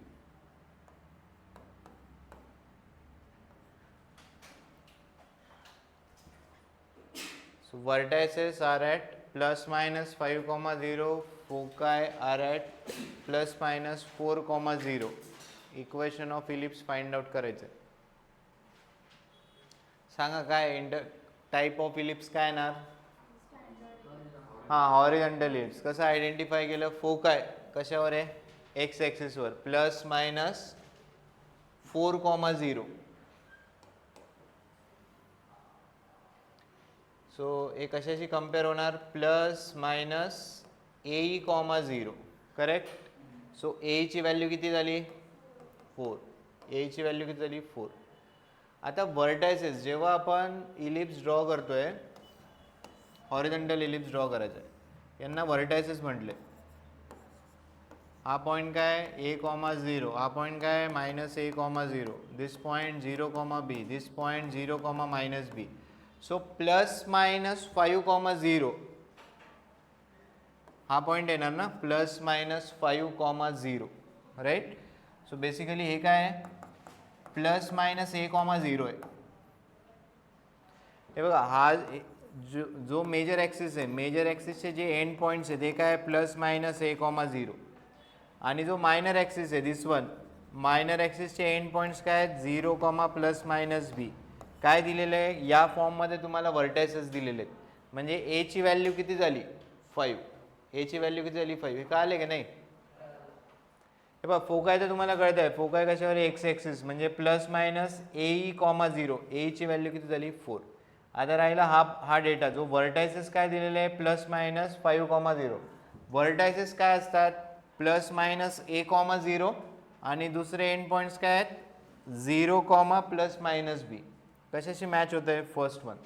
So vertices are at plus minus 5, 0. Foci are at plus minus 4, 0. Equation of ellipse find out करायचं. सांगा काय type of ellipse काय येणार. हां horizontal ellipse. कसं identify केलं. फोकाय कशावर आहे एक्स ॲक्सिसवर प्लस मायनस 4, 0. सो हे कशाशी कम्पेअर होणार प्लस मायनस ए 0. करेक्ट. सो ए ची व्हॅल्यू किती झाली 4. ए ची व्हॅल्यू किती झाली 4. आता वर्टायसेस जेव्हा आपण इलिप्स ड्रॉ करतोय हॉरिझॉन्टल इलिप्स ड्रॉ करायचं आहे यांना वर्टायसेस म्हटले. हा पॉईंट काय a, 0. हा पॉईंट काय -a, 0. This point 0, b. This point 0, -b. So plus minus 5, 0 हा पॉईंट येणार ना plus minus 5, 0. Right. So basically हे काय आहे प्लस मायनस a, 0 आहे. हे बघा हा जो मेजर ॲक्सिस आहे मेजर ॲक्सिसचे जे एंड पॉईंट्स आहेत ते काय प्लस मायनस a, 0 आणि जो मायनर ॲक्सिस आहे दिस वन मायनर ॲक्सिसचे एंड पॉईंट्स काय आहेत 0, प्लस मायनस b. काय दिलेलं आहे या फॉर्ममध्ये तुम्हाला वर्टायसेस दिलेले आहेत म्हणजे a ची व्हॅल्यू किती झाली 5 एची व्हॅल्यू किती झाली 5. हे कळाले की नाही? हे बघा फोकाय तर तुम्हाला कळत आहे. फोकाय कशावर? एक्स ॲक्सिस म्हणजे प्लस मायनस ए कॉमा 0. एची व्हॅल्यू किती झाली 4. आता राहिला हा डेटा जो व्हर्टायसेस काय दिलेले आहे प्लस मायनस 5 कॉमा 0. व्हर्टायसेस काय असतात? प्लस मायनस ए कॉमा 0 आणि दुसरे एंड पॉईंट्स काय आहेत 0 कॉमा प्लस मायनस बी. कशाशी मॅच होत आहे? First one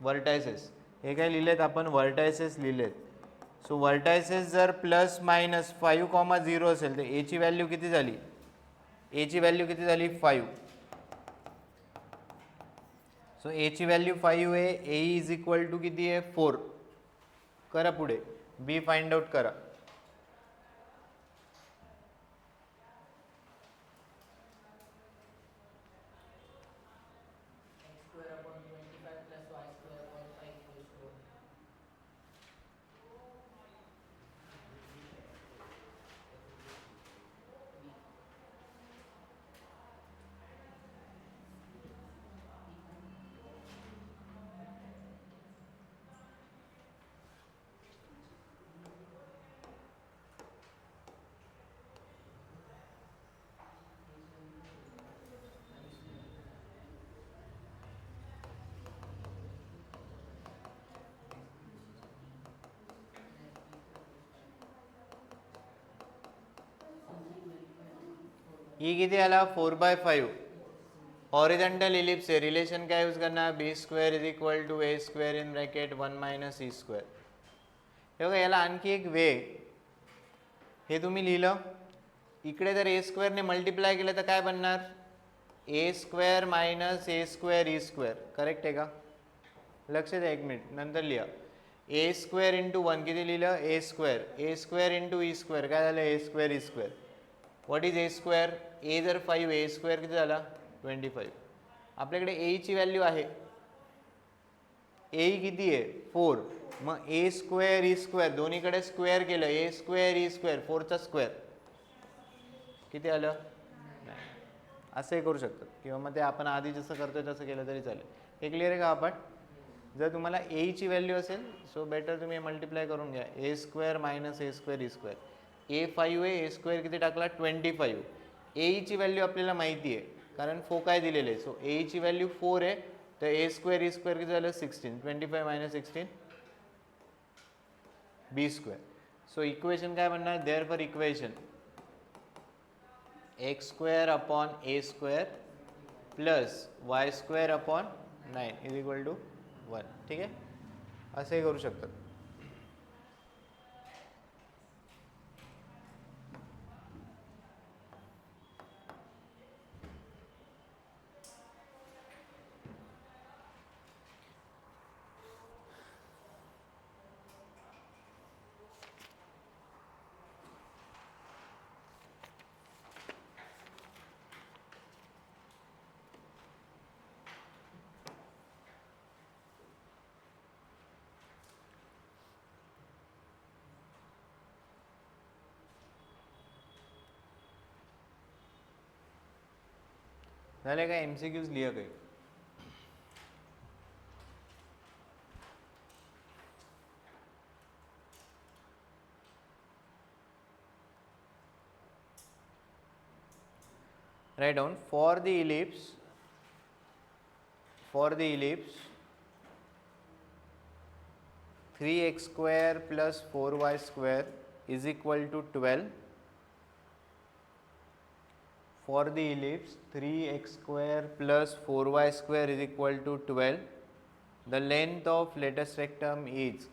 vertices. हे काय लिहिलेत आपण? व्हर्टायसेस लिहिलेत. सो व्हर्टायसेस जर प्लस मायनस 5 कॉमा 0 असेल तर एची व्हॅल्यू किती झाली? एची व्हॅल्यू किती झाली 5. सो एची व्हॅल्यू 5 आहे. ए इज इक्वल टू किती आहे 4. करा पुढे बी फाइंड आउट करा. x square upon 25 plus y square upon 5 equals to 1. E किती आला 4/5. हॉरिझॉन्टल इलिप्स आहे. रिलेशन काय यूज करणार? B square is equal to A square in bracket 1 minus E square. हे बघा याला आणखी एक वे. हे तुम्ही लिहिलं इकडे जर ए स्क्वेअरने मल्टिप्लाय केलं तर काय बनणार? ए स्क्वेअर मायनस ए स्क्वेअर ई स्क्वेअर. करेक्ट आहे का? लक्ष द्या एक मिनिट नंतर लिहा. ए स्क्वेअर इंटू 1 किती लिहिलं? A square. A square into E square काय झालं? A square E square. What is A square? A जर 5 ए स्क्वेअर किती झाला? 25. आपल्याकडे ए ची व्हॅल्यू आहे. ए किती आहे 4. मग ए स्क्वेअर ई स्क्वेअर दोन्हीकडे स्क्वेअर केलं. ए स्क्वेअर ई स्क्वेअर 4चा स्क्वेअर किती आलं? असंही करू शकतात किंवा मग ते आपण आधी जसं करतोय तसं केलं तरी चालेल. हे क्लिअर आहे का? आपण जर तुम्हाला ए ची व्हॅल्यू असेल सो बेटर तुम्ही मल्टिप्लाय करून घ्या. ए स्क्वेअर मायनस ए स्क्वेअर ई स्क्वेअर. ए 5 आहे. ए स्क्वेअर किती टाकला? 25. ए ची व्हॅल्यू आपल्याला माहिती आहे कारण फोकाय दिलेले आहे. सो ए ची व्हॅल्यू 4 आहे तर ए स्क्वेअर ई स्क्वेअर किती झालं? 16. 25 minus 16 b square. So equation काय बनणार? Therefore equation x square upon a square plus y square upon 9 is equal to 1. ठीक आहे? असंही करू शकतात. झाले का? MCQs लिहा काही. Write down for the ellipse 3x square plus 4y square is equal to 12. For the ellipse 3x square plus 4y square is equal to 12. The length of latus rectum is.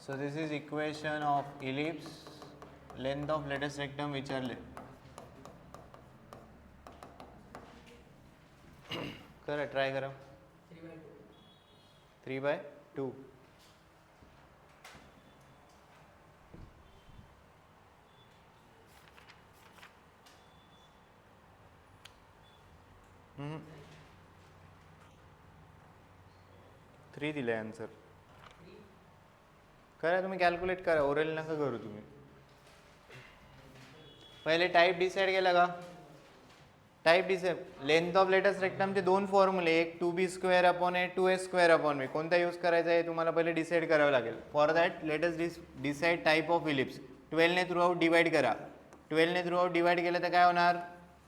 So this is equation of ellipse, length of latus rectum विचारले. करा try करा. 3/2. 3 दिलं आहे answer. करा तुम्ही, calculate करा, oral नका करू तुम्ही. पहिले टाईप डिसाईड केला का? Type decide, length of latus रेक्टमचे दोन फॉर्म्युले, एक 2b² अपॉन ए 2a² अपॉन बी. कोणता यूज करायचा आहे तुम्हाला पहिले डिसाईड करावं लागेल. For that latest decide type of ellipse. 12ने थ्रू आउट डिवाइड करा. 12ने थ्रू आउट डिवाइड केलं तर काय होणार?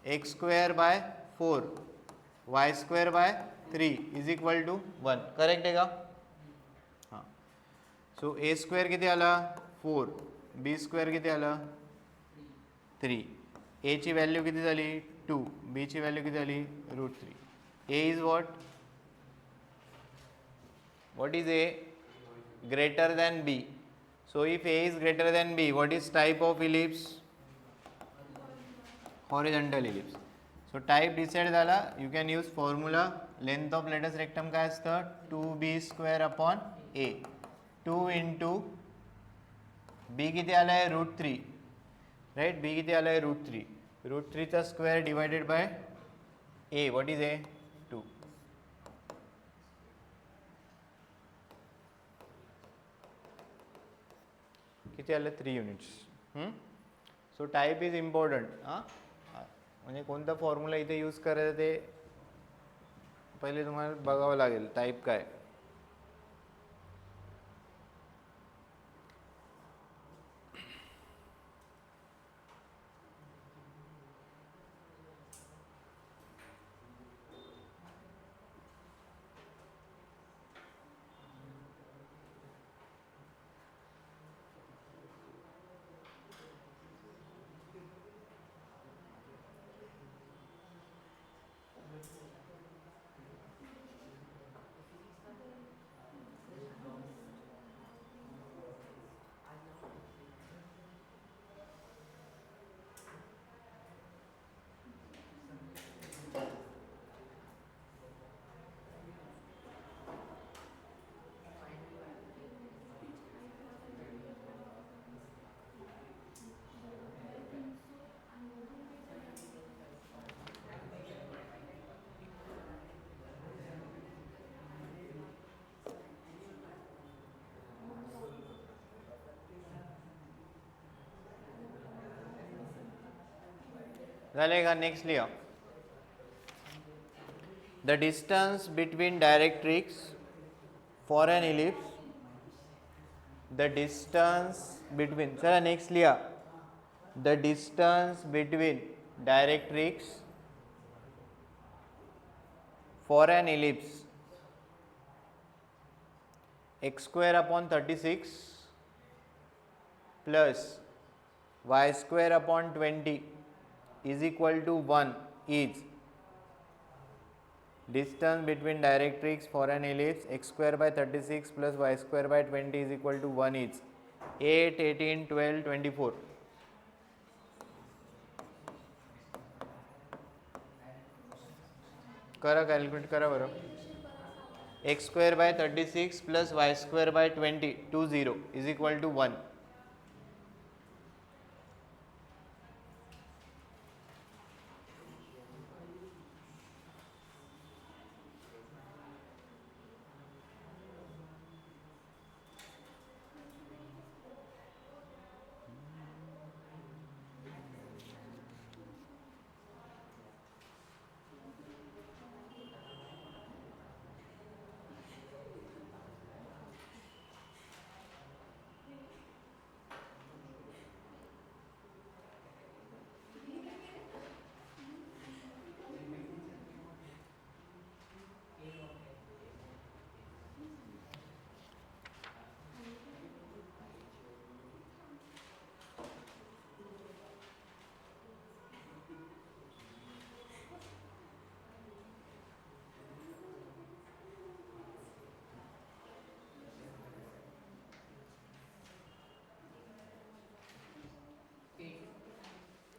x²/4 y²/3 is equal to 1. Correct आहे का? हां. सो a² किती आला? 4. b² किती आलं? 3. a ची व्हॅल्यू किती झाली? 2. b ची व्हॅल्यू किती झाली? √3. a is what? What is a? Greater than b. So if a is greater than b, what is type of ellipse? Horizontal ellipse. So type decide झाला. You can use formula. Length of latus rectum काय असतं? 2b² upon a. 2 into b किती आलं आहे? √3. Right, b किती आलं आहे? √3. √3चा square divided by a. What is a? 2. किती आलं? 3 units. So type is important. म्हणजे कोणता फॉर्म्युला इथे यूज करायचा ते पहिले तुम्हाला बघावं लागेल. टाईप काय? झाले का? नेक्स्ट लिहा. The distance between directrix for an ellipse. The distance between, चला नेक्स्ट लिहा. The distance between directrix for an ellipse x² upon 36 plus y² upon 20 is equal to 1 is distance between directrix for an ellipse x² by 36 plus y² by 20 is equal to 1 is 8, 18, 12, 24. करा, calculate करा बरं. x² by 36 plus y² by 20 20 is equal to 1.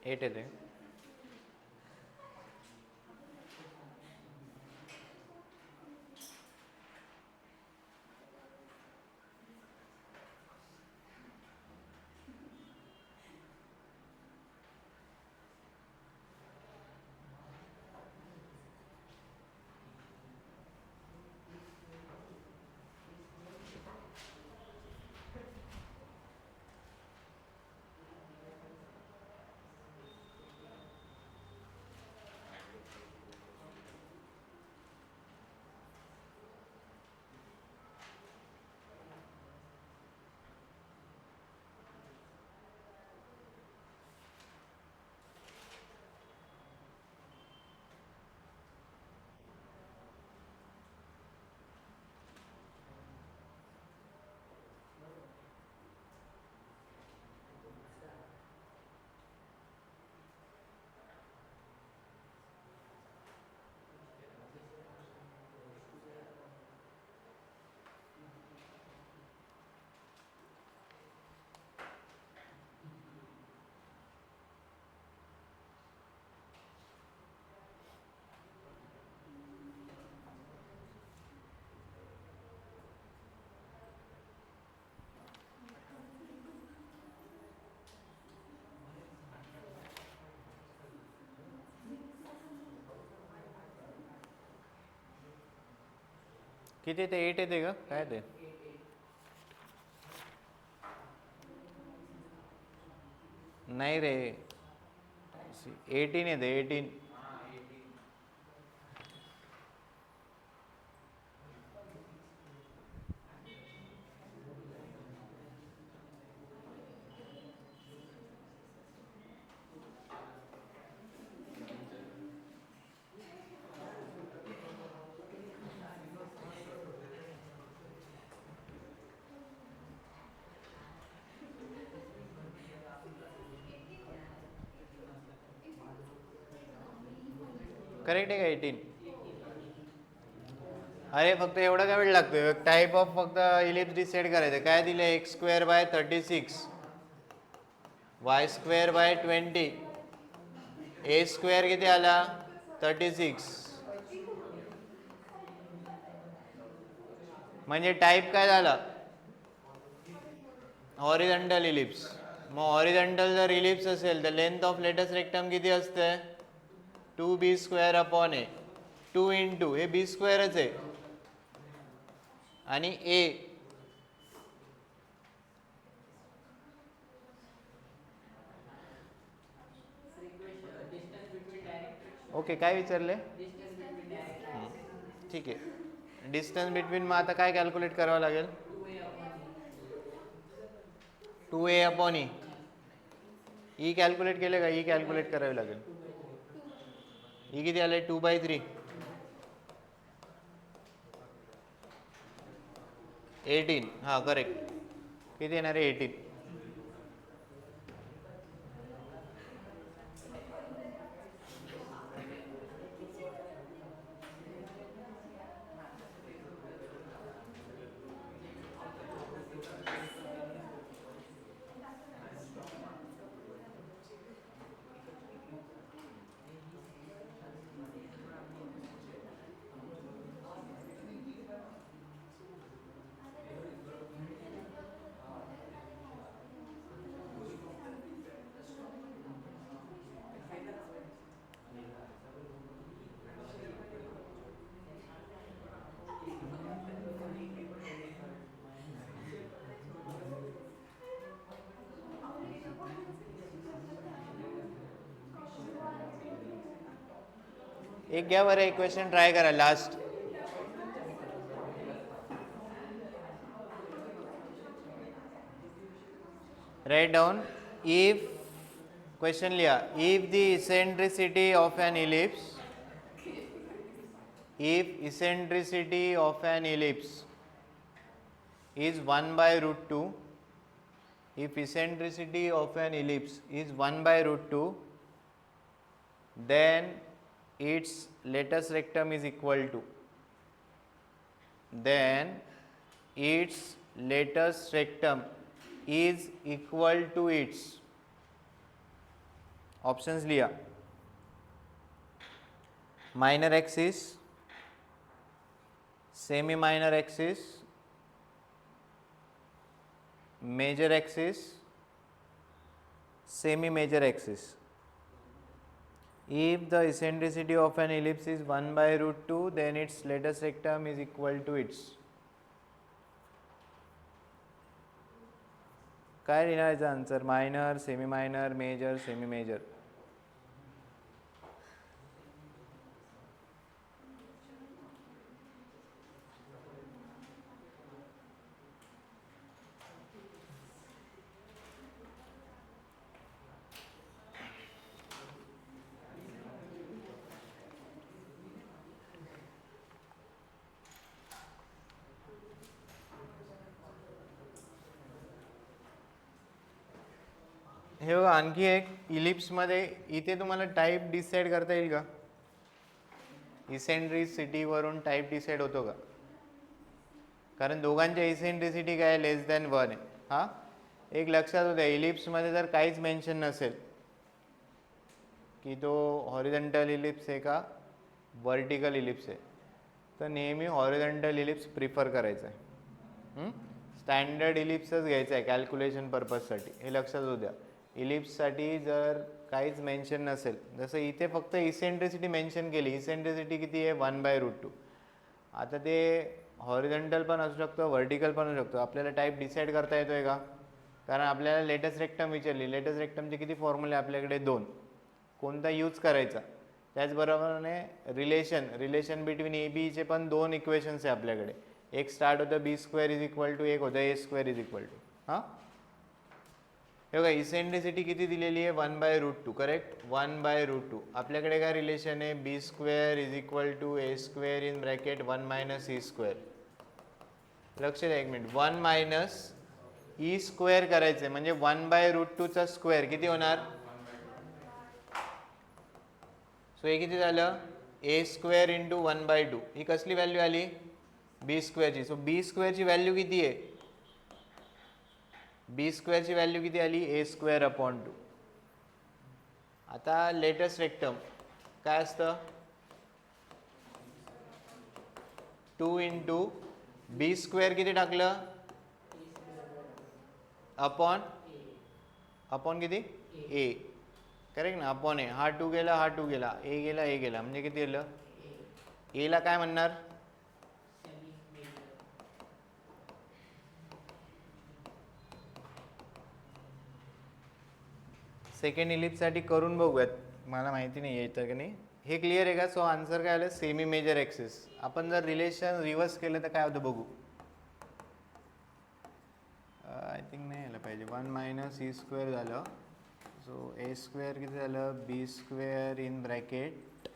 Eight येते. किती ते 8 येते का काय ते नाही रे 18 येते 18 करेक्ट आहे का 18 अरे फक्त एवढा काय वेळ लागतोय टाईप ऑफ फक्त इलिप्स डिसाईड करायचं काय दिलं x square by 36 Y square by 20 A square किती आला 36 म्हणजे टाईप काय झाला हॉरिझॉन्टल इलिप्स मग हॉरिझॉन्टल जर इलिप्स असेल तर लेंथ ऑफ लेटस्ट रेक्टम किती असते 2b स्क्वेअर अपॉन ए 2 इंटू हे बी स्क्वेअरच आहे आणि ए ओके काय विचारले ठीक आहे डिस्टन्स बिटवीन मग आता काय कॅल्क्युलेट करावं लागेल 2a अपॉन ई कॅल्क्युलेट केले का ई कॅल्क्युलेट करावी लागेल ई किती आले 2/3 18 हां करेक्ट किती येणार आहे 18 एक घ्या बरं इक्वेशन ट्राय करा last write down if question लिया if the eccentricity of an ellipse if eccentricity of an ellipse is 1 by root 2 if eccentricity of an ellipse is 1 by root 2 then its latus rectum is equal to then its latus rectum is equal to its options लिया minor axis semi minor axis major axis semi major axis if the eccentricity of an ellipse is 1 by root 2 then its latus rectum is equal to its काय लिहायचं answer minor semi minor major semi major हे बघा आणखी एक इलिप्समध्ये इथे तुम्हाला type decide करता येईल का इसेंट्रिसिटीवरून टाईप डिसाईड होतो का कारण दोघांच्या इसेंट्रिसिटी काय लेस दॅन 1 आहे हां एक लक्षात होत्या इलिप्समध्ये जर काहीच मेन्शन नसेल की तो हॉरिझॉन्टल इलिप्स आहे का वर्टिकल इलिप्स आहे तर नेहमी हॉरिझॉन्टल इलिप्स प्रिफर करायचं आहे स्टँडर्ड इलिप्सच घ्यायचं आहे कॅल्क्युलेशन पर्पजसाठी हे लक्षात होऊ द्या इलिप्ससाठी जर काहीच मेन्शन नसेल जसं इथे फक्त इसेंट्रिसिटी मेन्शन केली इसेंट्रिसिटी किती आहे 1 by root 2 आता ते हॉरिझॉन्टल पण असू शकतो, व्हर्टिकल पण असू शकतो. आपल्याला टाईप डिसाईड करता येतोय का? कारण आपल्याला लेटेस्ट रेक्टम विचारली. लेटेस्ट रेक्टमचे किती फॉर्म्युले आपल्याकडे? 2. कोणता यूज करायचा? त्याचबरोबरने रिलेशन बिटवीन ए बीचे पण 2 इक्वेशन्स आहे आपल्याकडे. एक स्टार्ट होतं b² इज इक्वल टू, एक होतं a² इज इक्वल टू. हां, हे बघा इसेंट्रिसिटी किती दिलेली आहे? 1/√2. करेक्ट, 1/√2. आपल्याकडे काय रिलेशन आहे? b² is equal to a² in bracket 1 - e². लक्ष द्या एक मिनिट. 1 - e² करायचं म्हणजे 1/√2 चा स्क्वेअर किती होणार? सो हे किती झालं? a² into 1/2. ही कसली व्हॅल्यू आली? b² ची. सो b² ची व्हॅल्यू किती आहे? b² ची व्हॅल्यू किती आली? a²/2. आता लेटेस्ट रेक्टम काय असतं? 2 इंटू b² किती टाकलं? अपॉन किती? a. करेक्ट ना? Upon a. हा 2 गेला, हा 2 गेला, a गेला, a गेला, म्हणजे किती गेलं? a ला काय म्हणणार? सेकंड इलिप्ससाठी करून बघूयात. मला माहिती नाही येतं की नाही. हे क्लिअर आहे का? सो आन्सर काय आलं? Semi major axis. आपण जर रिलेशन रिव्हर्स केलं तर काय होतं बघू. आय थिंक नाही यायला पाहिजे. 1 - e² झालं. सो a² किती झालं? b² in bracket.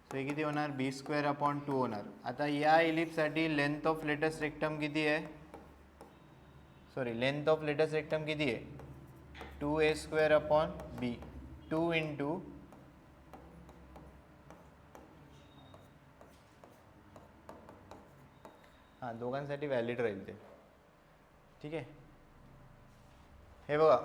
सो हे किती होणार? b²/2 होणार. आता या इलिप्ससाठी लेंथ ऑफ लेटेस्ट रेक्टम किती आहे? Sorry, length of latus rectum किती आहे? 2a²/b. 2 इंटू हां, दोघांसाठी व्हॅलिड राहील ते. ठीक आहे. हे बघा,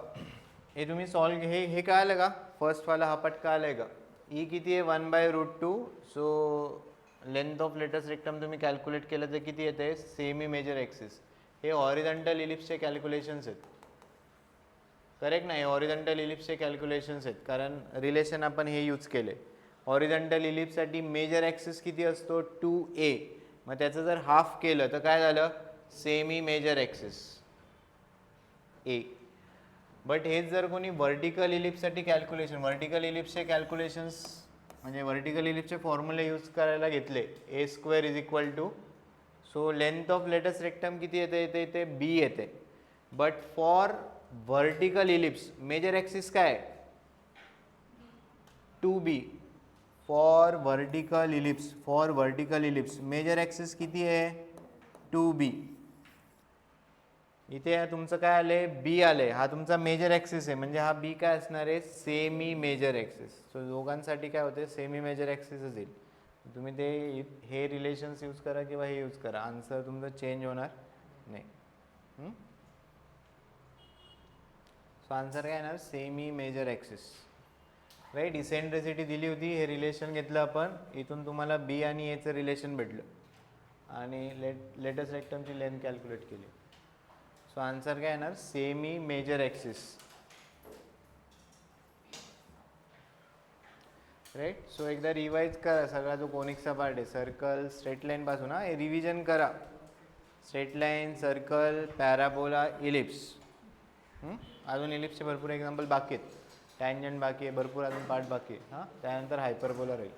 हे तुम्ही सॉल्व हे काय आलं का? फर्स्टवाला हा पटका आलाय का? ई किती आहे? 1/√2. So length of latus rectum तुम्ही कॅल्क्युलेट केलं तर किती येते? Semi major axis. हे हॉरिझॉन्टल इलिप्सचे कॅल्क्युलेशन्स आहेत. करेक्ट नाही? हॉरिझॉन्टल इलिप्सचे कॅल्क्युलेशन्स आहेत, कारण रिलेशन आपण हे यूज केले. हॉरिझॉन्टल इलिप्ससाठी मेजर ॲक्सिस किती असतो? 2a. मग त्याचं जर हाफ केलं तर काय झालं? Semi major axis a. But हेच जर कोणी व्हर्टिकल इलिप्ससाठी व्हर्टिकल इलिप्सचे कॅल्क्युलेशन्स म्हणजे व्हर्टिकल इलिप्सचे फॉर्म्युले यूज करायला घेतले, a² is equal to, so length of latus rectum किती येते? ते b येते. But for vertical ellipse major axis काय? 2b. For vertical ellipse major axis किती आहे? 2b. इथे तुमचं काय आलंय? बी आलंय. हा तुमचा मेजर ॲक्सिस आहे, म्हणजे हा बी काय असणार आहे? Semi major axis. सो दोघांसाठी काय होते? सेमी मेजर ॲक्सिसच येईल. तुम्ही ते हे रिलेशन्स यूज करा किंवा हे यूज करा, आन्सर तुमचं चेंज होणार नाही. सो आन्सर काय येणार? Semi major axis. Right. Eccentricity दिली होती, हे रिलेशन घेतलं आपण, इथून तुम्हाला बी आणि एचं रिलेशन भेटलं आणि लेटेस्ट रेक्टमची लेंथ कॅल्क्युलेट केली. सो आन्सर काय येणार? Semi major axis. Right. So एकदा रिवाइज करा सगळा जो कोनिकचा पार्ट आहे, सर्कल, स्ट्रेट लाईन पासून. हे रिव्हिजन करा. Straight line, circle, parabola, ellipse. अजून इलिप्सचे भरपूर एक्झाम्पल बाकी आहेत. टँजंट बाकी आहे, भरपूर अजून पार्ट बाकी आहे. त्यानंतर हायपरबोला राहील.